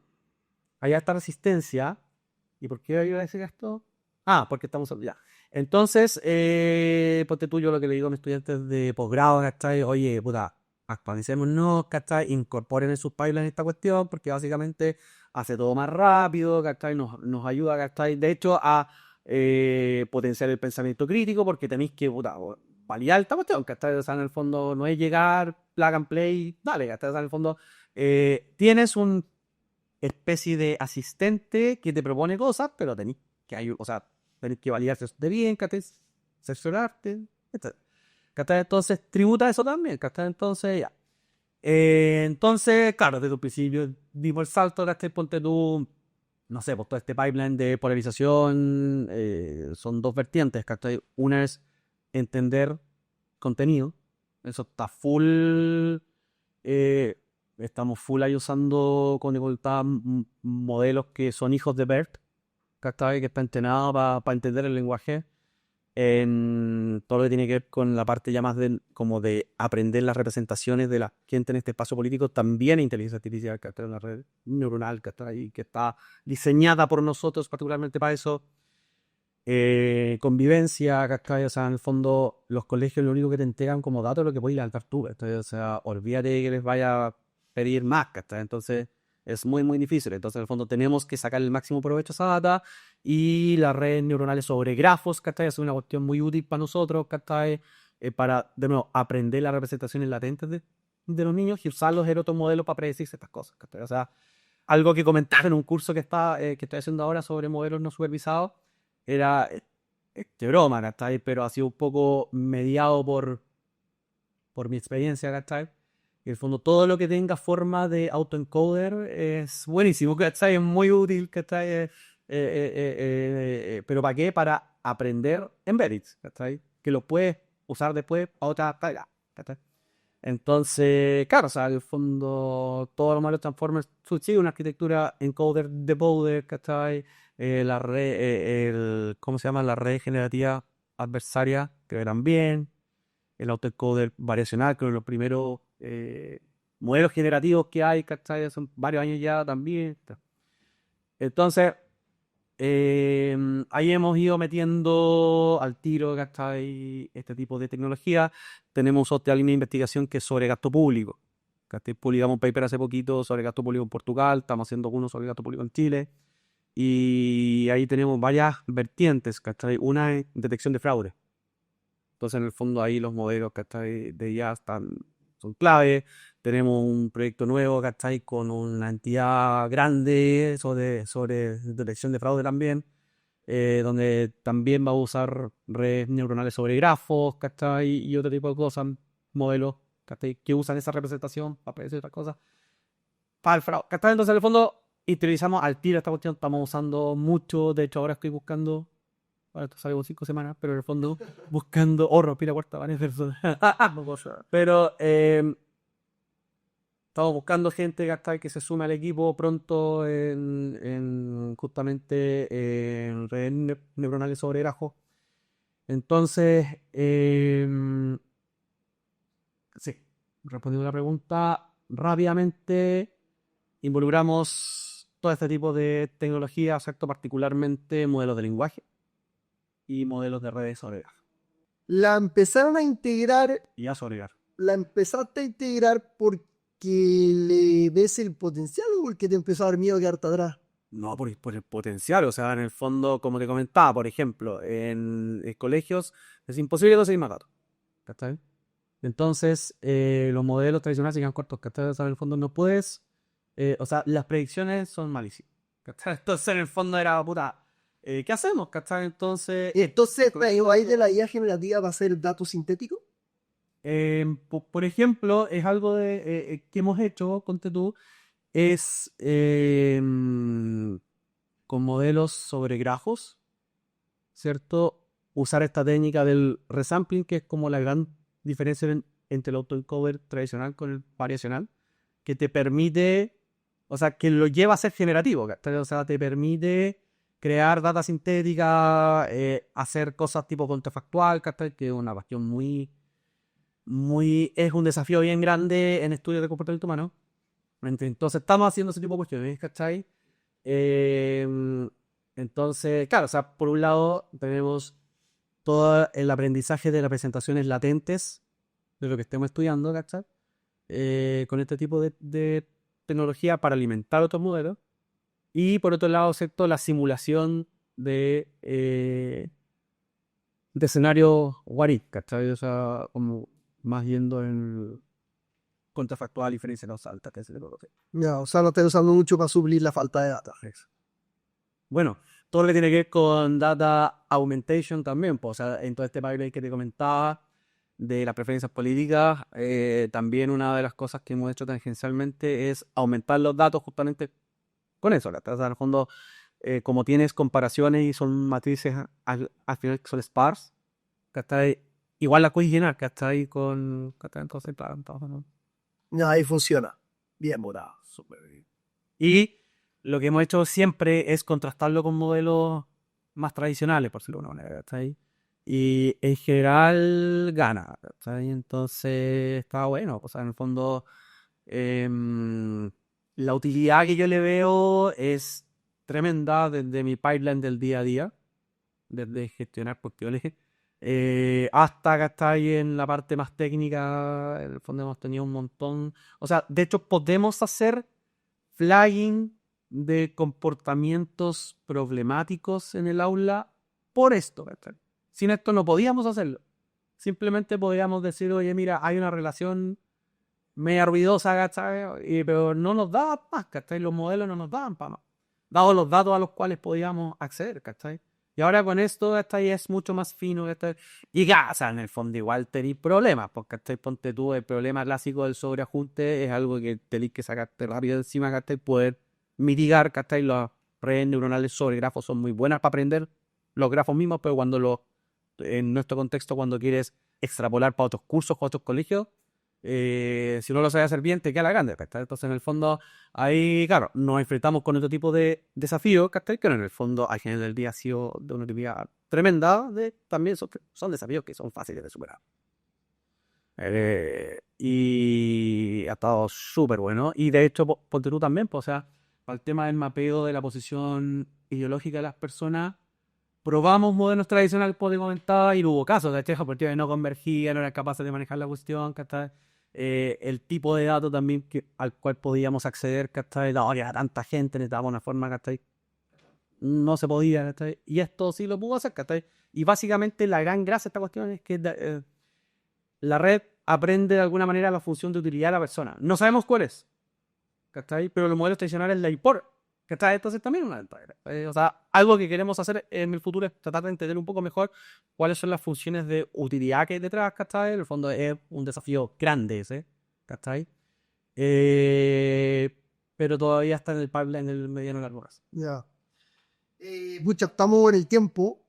esta resistencia. ¿Y por qué iba a decir esto? Ah, porque estamos ya. Entonces, ponte tú, yo lo que le digo a mis estudiantes de posgrado, ¿cachai? Oye, puta, actualicémonos, ¿cachai? Incorporen en sus pipelines esta cuestión, porque básicamente hace todo más rápido, ¿cachai? Nos ayuda, ¿cachai? De hecho, a potenciar el pensamiento crítico, porque tenéis que, puta, validar esta cuestión, ¿cachai? O sea, en el fondo no es llegar, plug and play, dale, ¿cachai? O sea, en el fondo tienes un especie de asistente que te propone cosas, pero tenéis que, o sea, tenéis que validarse de bien, ¿cachai? Cerciorarte, etc. ¿Cachai? Entonces, tributa eso también, ¿cachai? Entonces, ya. Entonces, claro, desde un principio dimos el salto, ¿cachai? Ponte tú, no sé, pues todo este pipeline de polarización, son dos vertientes, ¿cachai? Una es entender contenido, eso está full, estamos full ahí usando con dificultad modelos que son hijos de BERT, ¿cachai? Que está entrenado para entender el lenguaje en todo lo que tiene que ver con la parte ya más como de aprender las representaciones de la gente en este espacio político, también hay inteligencia artificial, ¿cachai? Una red neuronal, ¿cachai? Que está diseñada por nosotros particularmente para eso. Convivencia, ¿cachai? O sea, en el fondo, los colegios lo único que te entregan como datos es lo que puedes levantar tú, ¿cachai? O sea, olvídate que les vaya a pedir más, ¿cachai? Entonces, es muy, muy difícil. Entonces, en el fondo, tenemos que sacar el máximo provecho a esa data y las redes neuronales sobre grafos, ¿cachai? Es una cuestión muy útil para nosotros, ¿cachai? Para, de nuevo, aprender las representaciones latentes de los niños y usarlos en otros modelos para predecir estas cosas, ¿cachai? O sea, algo que comentar en un curso que estoy haciendo ahora sobre modelos no supervisados era de broma, ¿cachai? Pero ha sido un poco mediado por mi experiencia, ¿cachai? Y en el fondo todo lo que tenga forma de autoencoder es buenísimo, ¿cachai? Es muy útil, ¿cachai? Pero ¿para qué? Para aprender embedded, ¿cachai? Que lo puedes usar después a otra tarea, ¿cachai? Entonces, claro, o sea, en el fondo todos los modelos Transformers siguen una arquitectura encoder-decoder, ¿cachai? La red, ¿cómo se llama? La red generativa adversaria, que verán bien. El autoencoder variacional, que es los primeros modelos generativos que hay, ¿cachai? Son varios años ya también. Entonces, ahí hemos ido metiendo al tiro, ¿cachai? Este tipo de tecnología. Tenemos otra línea de investigación que es sobre gasto público. ¿Cachai? Publicamos un paper hace poquito sobre gasto público en Portugal, estamos haciendo uno sobre gasto público en Chile. Y ahí tenemos varias vertientes, ¿cachai? Una es detección de fraude. Entonces, en el fondo, ahí los modelos, ¿cachai? De IA son clave. Tenemos un proyecto nuevo, ¿cachai? Con una entidad grande sobre detección de fraude también, donde también va a usar redes neuronales sobre grafos, ¿cachai? Y otro tipo de cosas, modelos, ¿cachai? Que usan esa representación para predecir otras cosas. Para el fraude, ¿cachai? Entonces, en el fondo, utilizamos al tiro esta cuestión, estamos usando mucho. De hecho, ahora estoy buscando. Ahora esto sale con 5 semanas, pero en el fondo buscando horror, pila cuarta, van a ser. Pero estamos buscando gente, ¿cachai? Que se sume al equipo pronto justamente en redes neuronales sobre grafos. Entonces, sí, respondiendo a la pregunta rápidamente, involucramos todo este tipo de tecnologías, ¿cierto? Particularmente modelos de lenguaje y modelos de redes sobre grafos. La empezaron a integrar, Y a sobre grafos. la empezaste a integrar porque le ves el potencial o porque te empezó a dar miedo quedarte atrás. No, por el potencial, o sea, en el fondo, como te comentaba, por ejemplo, en colegios es imposible conseguir más datos, ¿cachai? Entonces, los modelos tradicionales se quedan cortos, ¿cachai? O sea, en el fondo no puedes, o sea, las predicciones son malísimas, ¿cachai? Entonces, en el fondo era, puta, ¿qué hacemos, cachai? Entonces, Y entonces, ¿ahí de la IA generativa va a ser dato sintético? por ejemplo, es algo que hemos hecho, ponte tú, es con modelos sobre grafos, ¿cierto? Usar esta técnica del resampling, que es como la gran diferencia entre el autoencoder tradicional con el variacional, que te permite, o sea, que lo lleva a ser generativo, ¿cachai? O sea, te permite crear data sintética, hacer cosas tipo contrafactual, ¿cachai? Que es una cuestión es un desafío bien grande en estudios de comportamiento humano. Entonces estamos haciendo ese tipo de cuestiones, ¿cachai? Eh, entonces, claro, o sea, por un lado tenemos todo el aprendizaje de representaciones latentes de lo que estemos estudiando, ¿cachai? Con este tipo de tecnología para alimentar otros modelos. Y por otro lado, ¿cierto? La simulación de escenarios what if, ¿cachai? O sea, como más yendo en contrafactual, diferencia causal, que se le conoce. Ya, o sea, lo estoy usando mucho para suplir la falta de data. Bueno, todo lo que tiene que ver con data augmentation también, pues, o sea, en todo este pipeline que te comentaba de las preferencias políticas, también una de las cosas que hemos hecho tangencialmente es aumentar los datos justamente con eso, ¿cachai? O sea, en el fondo, como tienes comparaciones y son matrices al final que son sparse, ¿cachai? Igual la puedes llenar, ¿cachai? ¿Cachai? Entonces, claro, entonces, ¿no? Ya, ahí funciona. Bien, Puta, súper bien. Y lo que hemos hecho siempre es contrastarlo con modelos más tradicionales, por decirlo de alguna manera, ¿cachai? Y en general gana, ¿cachai? Entonces está bueno, o sea, en el fondo em, la utilidad que yo le veo es tremenda desde mi pipeline del día a día, desde gestionar cuestiones, hasta que está ahí en la parte más técnica, en el fondo hemos tenido un montón, o sea, de hecho podemos hacer flagging de comportamientos problemáticos en el aula por esto, ¿cachai? Sin esto no podíamos hacerlo. Simplemente podíamos decir, oye, mira, hay una relación media ruidosa, ¿cachai? Pero no nos daba más, ¿cachai? Los modelos no nos daban para más, dados los datos a los cuales podíamos acceder, ¿cachai? Y ahora con esto, ¿cachai? Es mucho más fino, ¿cachai? Y ya, o sea, en el fondo igual tenéis problemas, porque, ¿cachai? Ponte tú, el problema clásico del sobreajuste es algo que tenéis que sacarte rápido encima, ¿cachai? Poder mitigar, ¿cachai? Las redes neuronales sobre grafos son muy buenas para aprender los grafos mismos, pero en nuestro contexto, cuando quieres extrapolar para otros cursos, para otros colegios, si no lo sabes hacer bien, te queda la grande, ¿cachai? Entonces, en el fondo, ahí, claro, nos enfrentamos con otro tipo de desafíos, ¿cachai? Que en el fondo, al final del día, ha sido de una utilidad tremenda, también son desafíos que son fáciles de superar. Y ha estado súper bueno. Y de hecho, ponte tú también, pues, o sea, para el tema del mapeo de la posición ideológica de las personas, probamos modelos tradicionales, como te comentaba, y no hubo casos, ¿cachai? Porque no convergían, no eran capaces de manejar la cuestión, ¿cachai? El tipo de datos también al cual podíamos acceder, ¿cachai? No, había tanta gente, necesitábamos una forma, ¿cachai? No se podía, ¿cachai? Y esto sí lo pudo hacer, ¿cachai? Y básicamente la gran gracia de esta cuestión es que la red aprende de alguna manera la función de utilidad de la persona. No sabemos cuál es, ¿cachai? Pero los modelos tradicionales la importan, ¿cachai? Entonces también es una ventaja. O sea, algo que queremos hacer en el futuro es tratar de entender un poco mejor cuáles son las funciones de utilidad que hay detrás, ¿cachai? En el fondo es un desafío grande ese, ¿cachai? Eh, pero todavía está en el pipeline del mediano largo plazo. Ya. Pucha, estamos en el tiempo.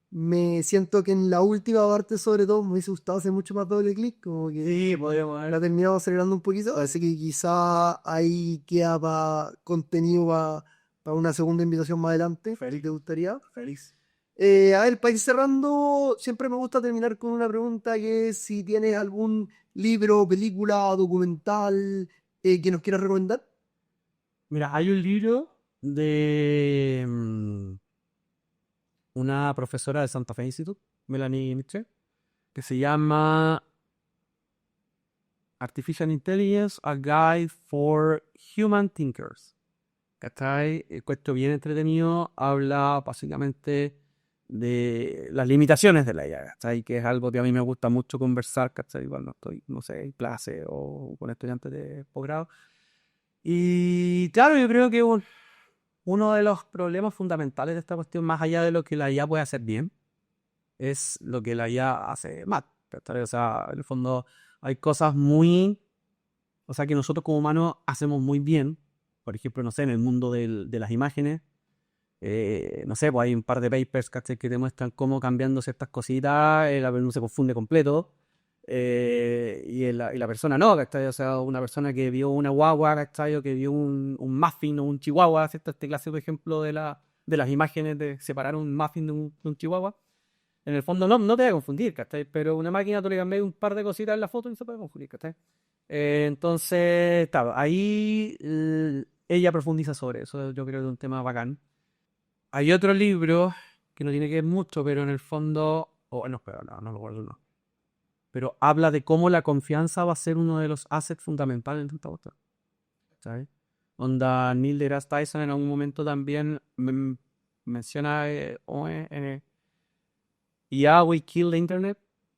Me siento que en la última parte, sobre todo, me hubiese gustado hacer mucho más doble clic, como que Sí, podríamos la ver. terminamos acelerando un poquito, así que quizá ahí queda contenido para una segunda invitación más adelante, si te gustaría. Feliz. A ver, para ir cerrando, siempre me gusta terminar con una pregunta que es si tienes algún libro, película, documental que nos quieras recomendar. Mira, hay un libro de una profesora de Santa Fe Institute, Melanie Nietzsche, que se llama Artificial Intelligence, A Guide for Human Thinkers. ¿cachai? Encuentro bien entretenido, habla básicamente de las limitaciones de la IA, ¿cachai? Que es algo que a mí me gusta mucho conversar, ¿cachai? Cuando estoy, no sé, en clase o con estudiantes de posgrado. Y claro, yo creo que uno de los problemas fundamentales de esta cuestión, más allá de lo que la IA puede hacer bien, es lo que la IA hace mal, ¿cachai? O sea, en el fondo hay cosas muy, o sea, que nosotros como humanos hacemos muy bien. Por ejemplo, no sé, en el mundo de las imágenes, no sé, pues hay un par de papers, ¿cachai? Que demuestran cómo cambiando ciertas cositas el alumno se confunde completo, y la persona no, ¿cachai? O sea, una persona que vio una guagua, ¿cachai? O que vio un muffin o un chihuahua, ¿cierto? Este clásico ejemplo de las imágenes de separar un muffin de un chihuahua. En el fondo no te va a confundir, ¿cachai? Pero una máquina tú le cambias un par de cositas en la foto y se puede confundir, ¿cachai? Entonces, claro, ahí ella profundiza sobre eso, yo creo que es un tema bacán. Hay otro libro que no tiene que ver mucho, pero en el fondo, no, espera, no lo guardo, no. Pero habla de cómo la confianza va a ser uno de los assets fundamentales de esta cuestión, ¿sabes? Onda, Neil deGrasse Tyson en algún momento también menciona IA will kill the internet,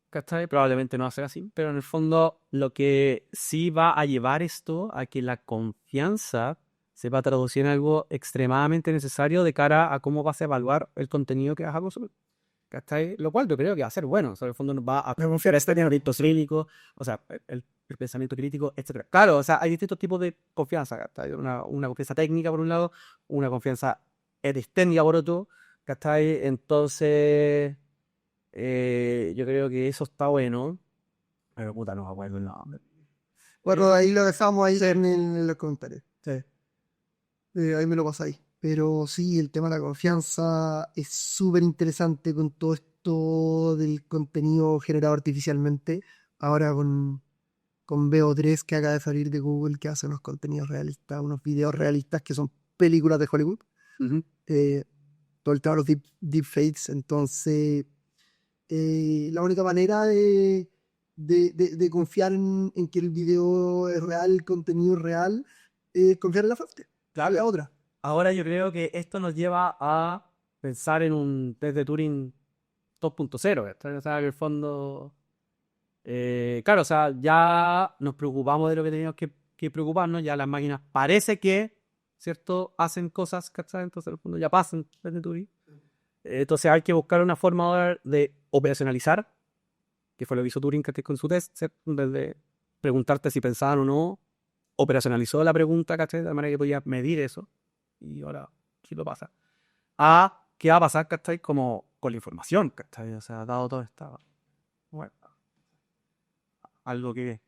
¿cachai? Probablemente no va a ser así, pero en el fondo lo que sí va a llevar esto a que la confianza se va a traducir en algo extremadamente necesario de cara a cómo vas a evaluar el contenido que vas a consumir, ¿cachai? Lo cual yo creo que va a ser bueno, o sea, en el fondo nos va a confiar este pensamiento crítico, o sea, el pensamiento crítico, etcétera. Claro, o sea, hay distintos tipos de confianza, ¿cachai? Una confianza técnica por un lado, una confianza epistémica por otro, ¿cachai? Entonces... yo creo que eso está bueno. Pero puta, no me acuerdo el nombre. Bueno, ahí lo dejamos ahí en los comentarios. Sí. Ahí me lo pasáis. Pero sí, el tema de la confianza es súper interesante con todo esto del contenido generado artificialmente. Ahora con VO3 que acaba de salir de Google, que hace unos contenidos realistas, unos videos realistas que son películas de Hollywood. Ujú. Eh, todo el tema de los deepfakes. Entonces, la única manera de confiar en que el video es real, el contenido es real, es confiar en la fuente. Claro. La otra. Ahora yo creo que esto nos lleva a pensar en un test de Turing 2.0. ¿Cachai? O sea, en el fondo. Claro, o sea, ya nos preocupamos de lo que teníamos que preocuparnos. Ya las máquinas parece que, ¿cierto? Hacen cosas, ¿cachai? Entonces, en el fondo ya pasan test de Turing. Entonces hay que buscar una forma ahora de operacionalizar, que fue lo que hizo Turing con su test, ¿cierto? Desde preguntarte si pensaban o no, operacionalizó la pregunta, ¿cachai? De manera que podía medir eso. Y ahora, ¿qué lo pasa? ¿Qué va a pasar, ¿cachai? Como con la información, ¿cachai? O sea, dado todo esto. Bueno, algo que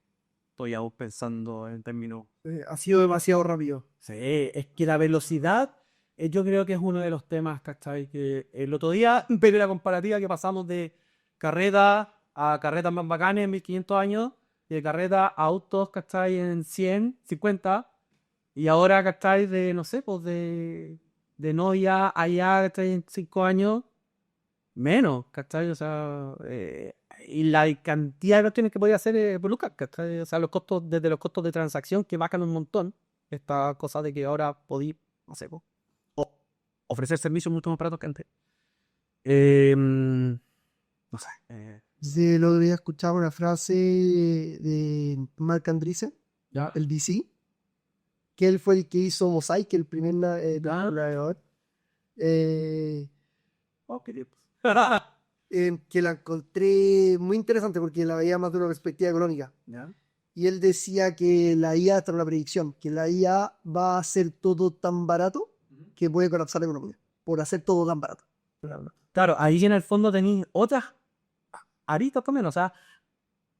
estoy aún pensando en términos. Ha sido demasiado rápido. Sí, es que la velocidad, yo creo que es uno de los temas, ¿cachai? Que el otro día, pero la comparativa que pasamos de carreta a carretas más bacanes en 1500 años, y de carreta a autos, ¿cachai? En 100, 50, y ahora, ¿cachai? De, no sé, pues de no ya allá, ¿cachai? En 5 años, menos, ¿cachai? O sea, y la cantidad de cuestiones que podía hacer por Lucas, ¿cachai? O sea, los costos, desde los costos de transacción que bajan un montón, esta cosa de que ahora podí, no sé, po, ofrecer servicios mucho más baratos que antes. No sé. Sí, el otro día escuchaba una frase de Marc Andreessen, Ya. el DC, que él fue el que hizo Mosaic, el primer Ya. navegador, eh, Oh, qué tiempos. que la encontré muy interesante porque la veía más de una perspectiva económica. Ya. Y él decía que la IA, esta era una predicción, que la IA va a hacer todo tan barato que puede colapsar la economía, por hacer todo tan barato. Claro, ahí en el fondo tenéis otras aristas también. O sea,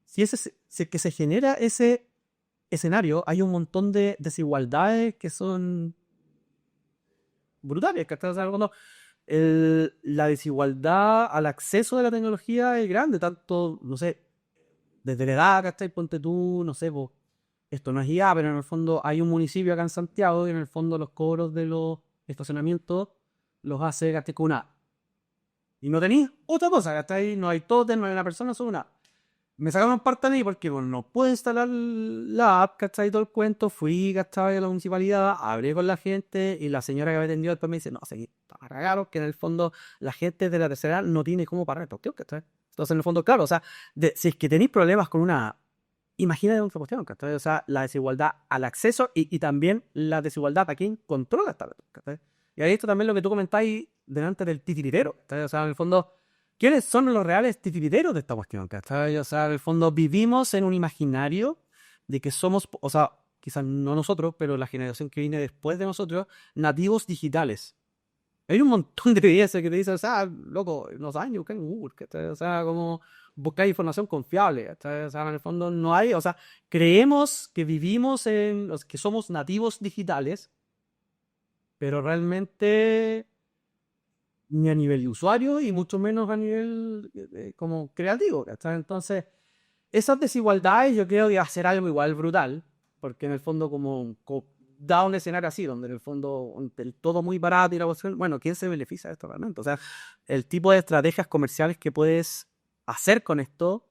si es que se genera ese escenario, hay un montón de desigualdades que son brutales, ¿cachai? O sea, cuando la desigualdad al acceso de la tecnología es grande, tanto, no sé, desde la edad, ¿cachai? Ponte tú, no sé, po, esto no es IA, pero en el fondo hay un municipio acá en Santiago y en el fondo los cobros de los estacionamientos los hace, ¿cachai? Con una app. Y no tenéis otra cosa, ¿cachai? No hay tótem, no hay una persona, solo una app. me sacaron parte de ahí porque bueno, no pude instalar la app, ¿cachai? Todo el cuento, fui, ¿cachai? A la municipalidad, hablé con la gente y la señora que había atendido después me dice, no, sí, está raro que en el fondo la gente de la tercera edad no tiene cómo parar esta cuestión, ¿cachai? Entonces en el fondo, claro, o sea, si es que tenéis problemas con una app, imagínate otra cuestión, ¿cachai? O sea, la desigualdad al acceso y también la desigualdad a quien controla esta red, ¿cachai? Y ahí esto también lo que tú comentáis delante del titiritero, ¿cachai? O sea, en el fondo, ¿quiénes son los reales titiriteros de esta cuestión? ¿Cachai? O sea, en el fondo vivimos en un imaginario de que somos, o sea, quizás no nosotros, pero la generación que viene después de nosotros, nativos digitales. Hay un montón de evidencia que te dicen, o sea, loco, no saben ni buscar en Google, ¿cachai? O sea, como buscar información confiable, ¿cachai? O sea, en el fondo no hay, o sea, creemos que vivimos que somos nativos digitales, pero realmente ni a nivel de usuario y mucho menos a nivel como creativo, ¿cachai? Entonces, esas desigualdades yo creo que va a ser algo igual brutal, porque en el fondo da un escenario así, donde en el fondo el todo muy barato y la cuestión, bueno, ¿quién se beneficia de esto realmente? O sea, el tipo de estrategias comerciales que puedes hacer con esto,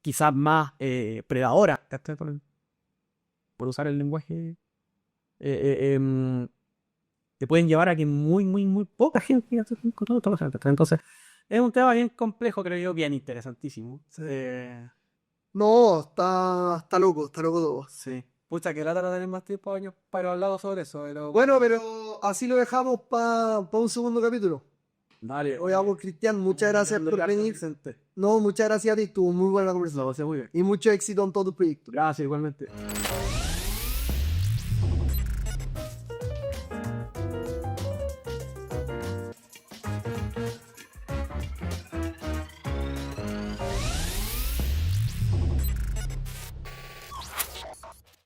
quizás más predadoras, ¿cachai? Por usar el lenguaje, te pueden llevar a que muy poca gente hace con todo eso, ¿cachai? Entonces, es un tema bien complejo, creo yo, bien interesantísimo. No, está loco todo. Sí. Pucha, que lata no tener más tiempo años para hablar sobre eso, pero... Bueno, pero así lo dejamos para un segundo capítulo. Dale. Oye, vamos, Cristian, muchas gracias por venir. No, muchas gracias a ti, estuvo muy buena la conversación. Lo pasé muy bien. Y mucho éxito en todo tu proyecto. Gracias, igualmente.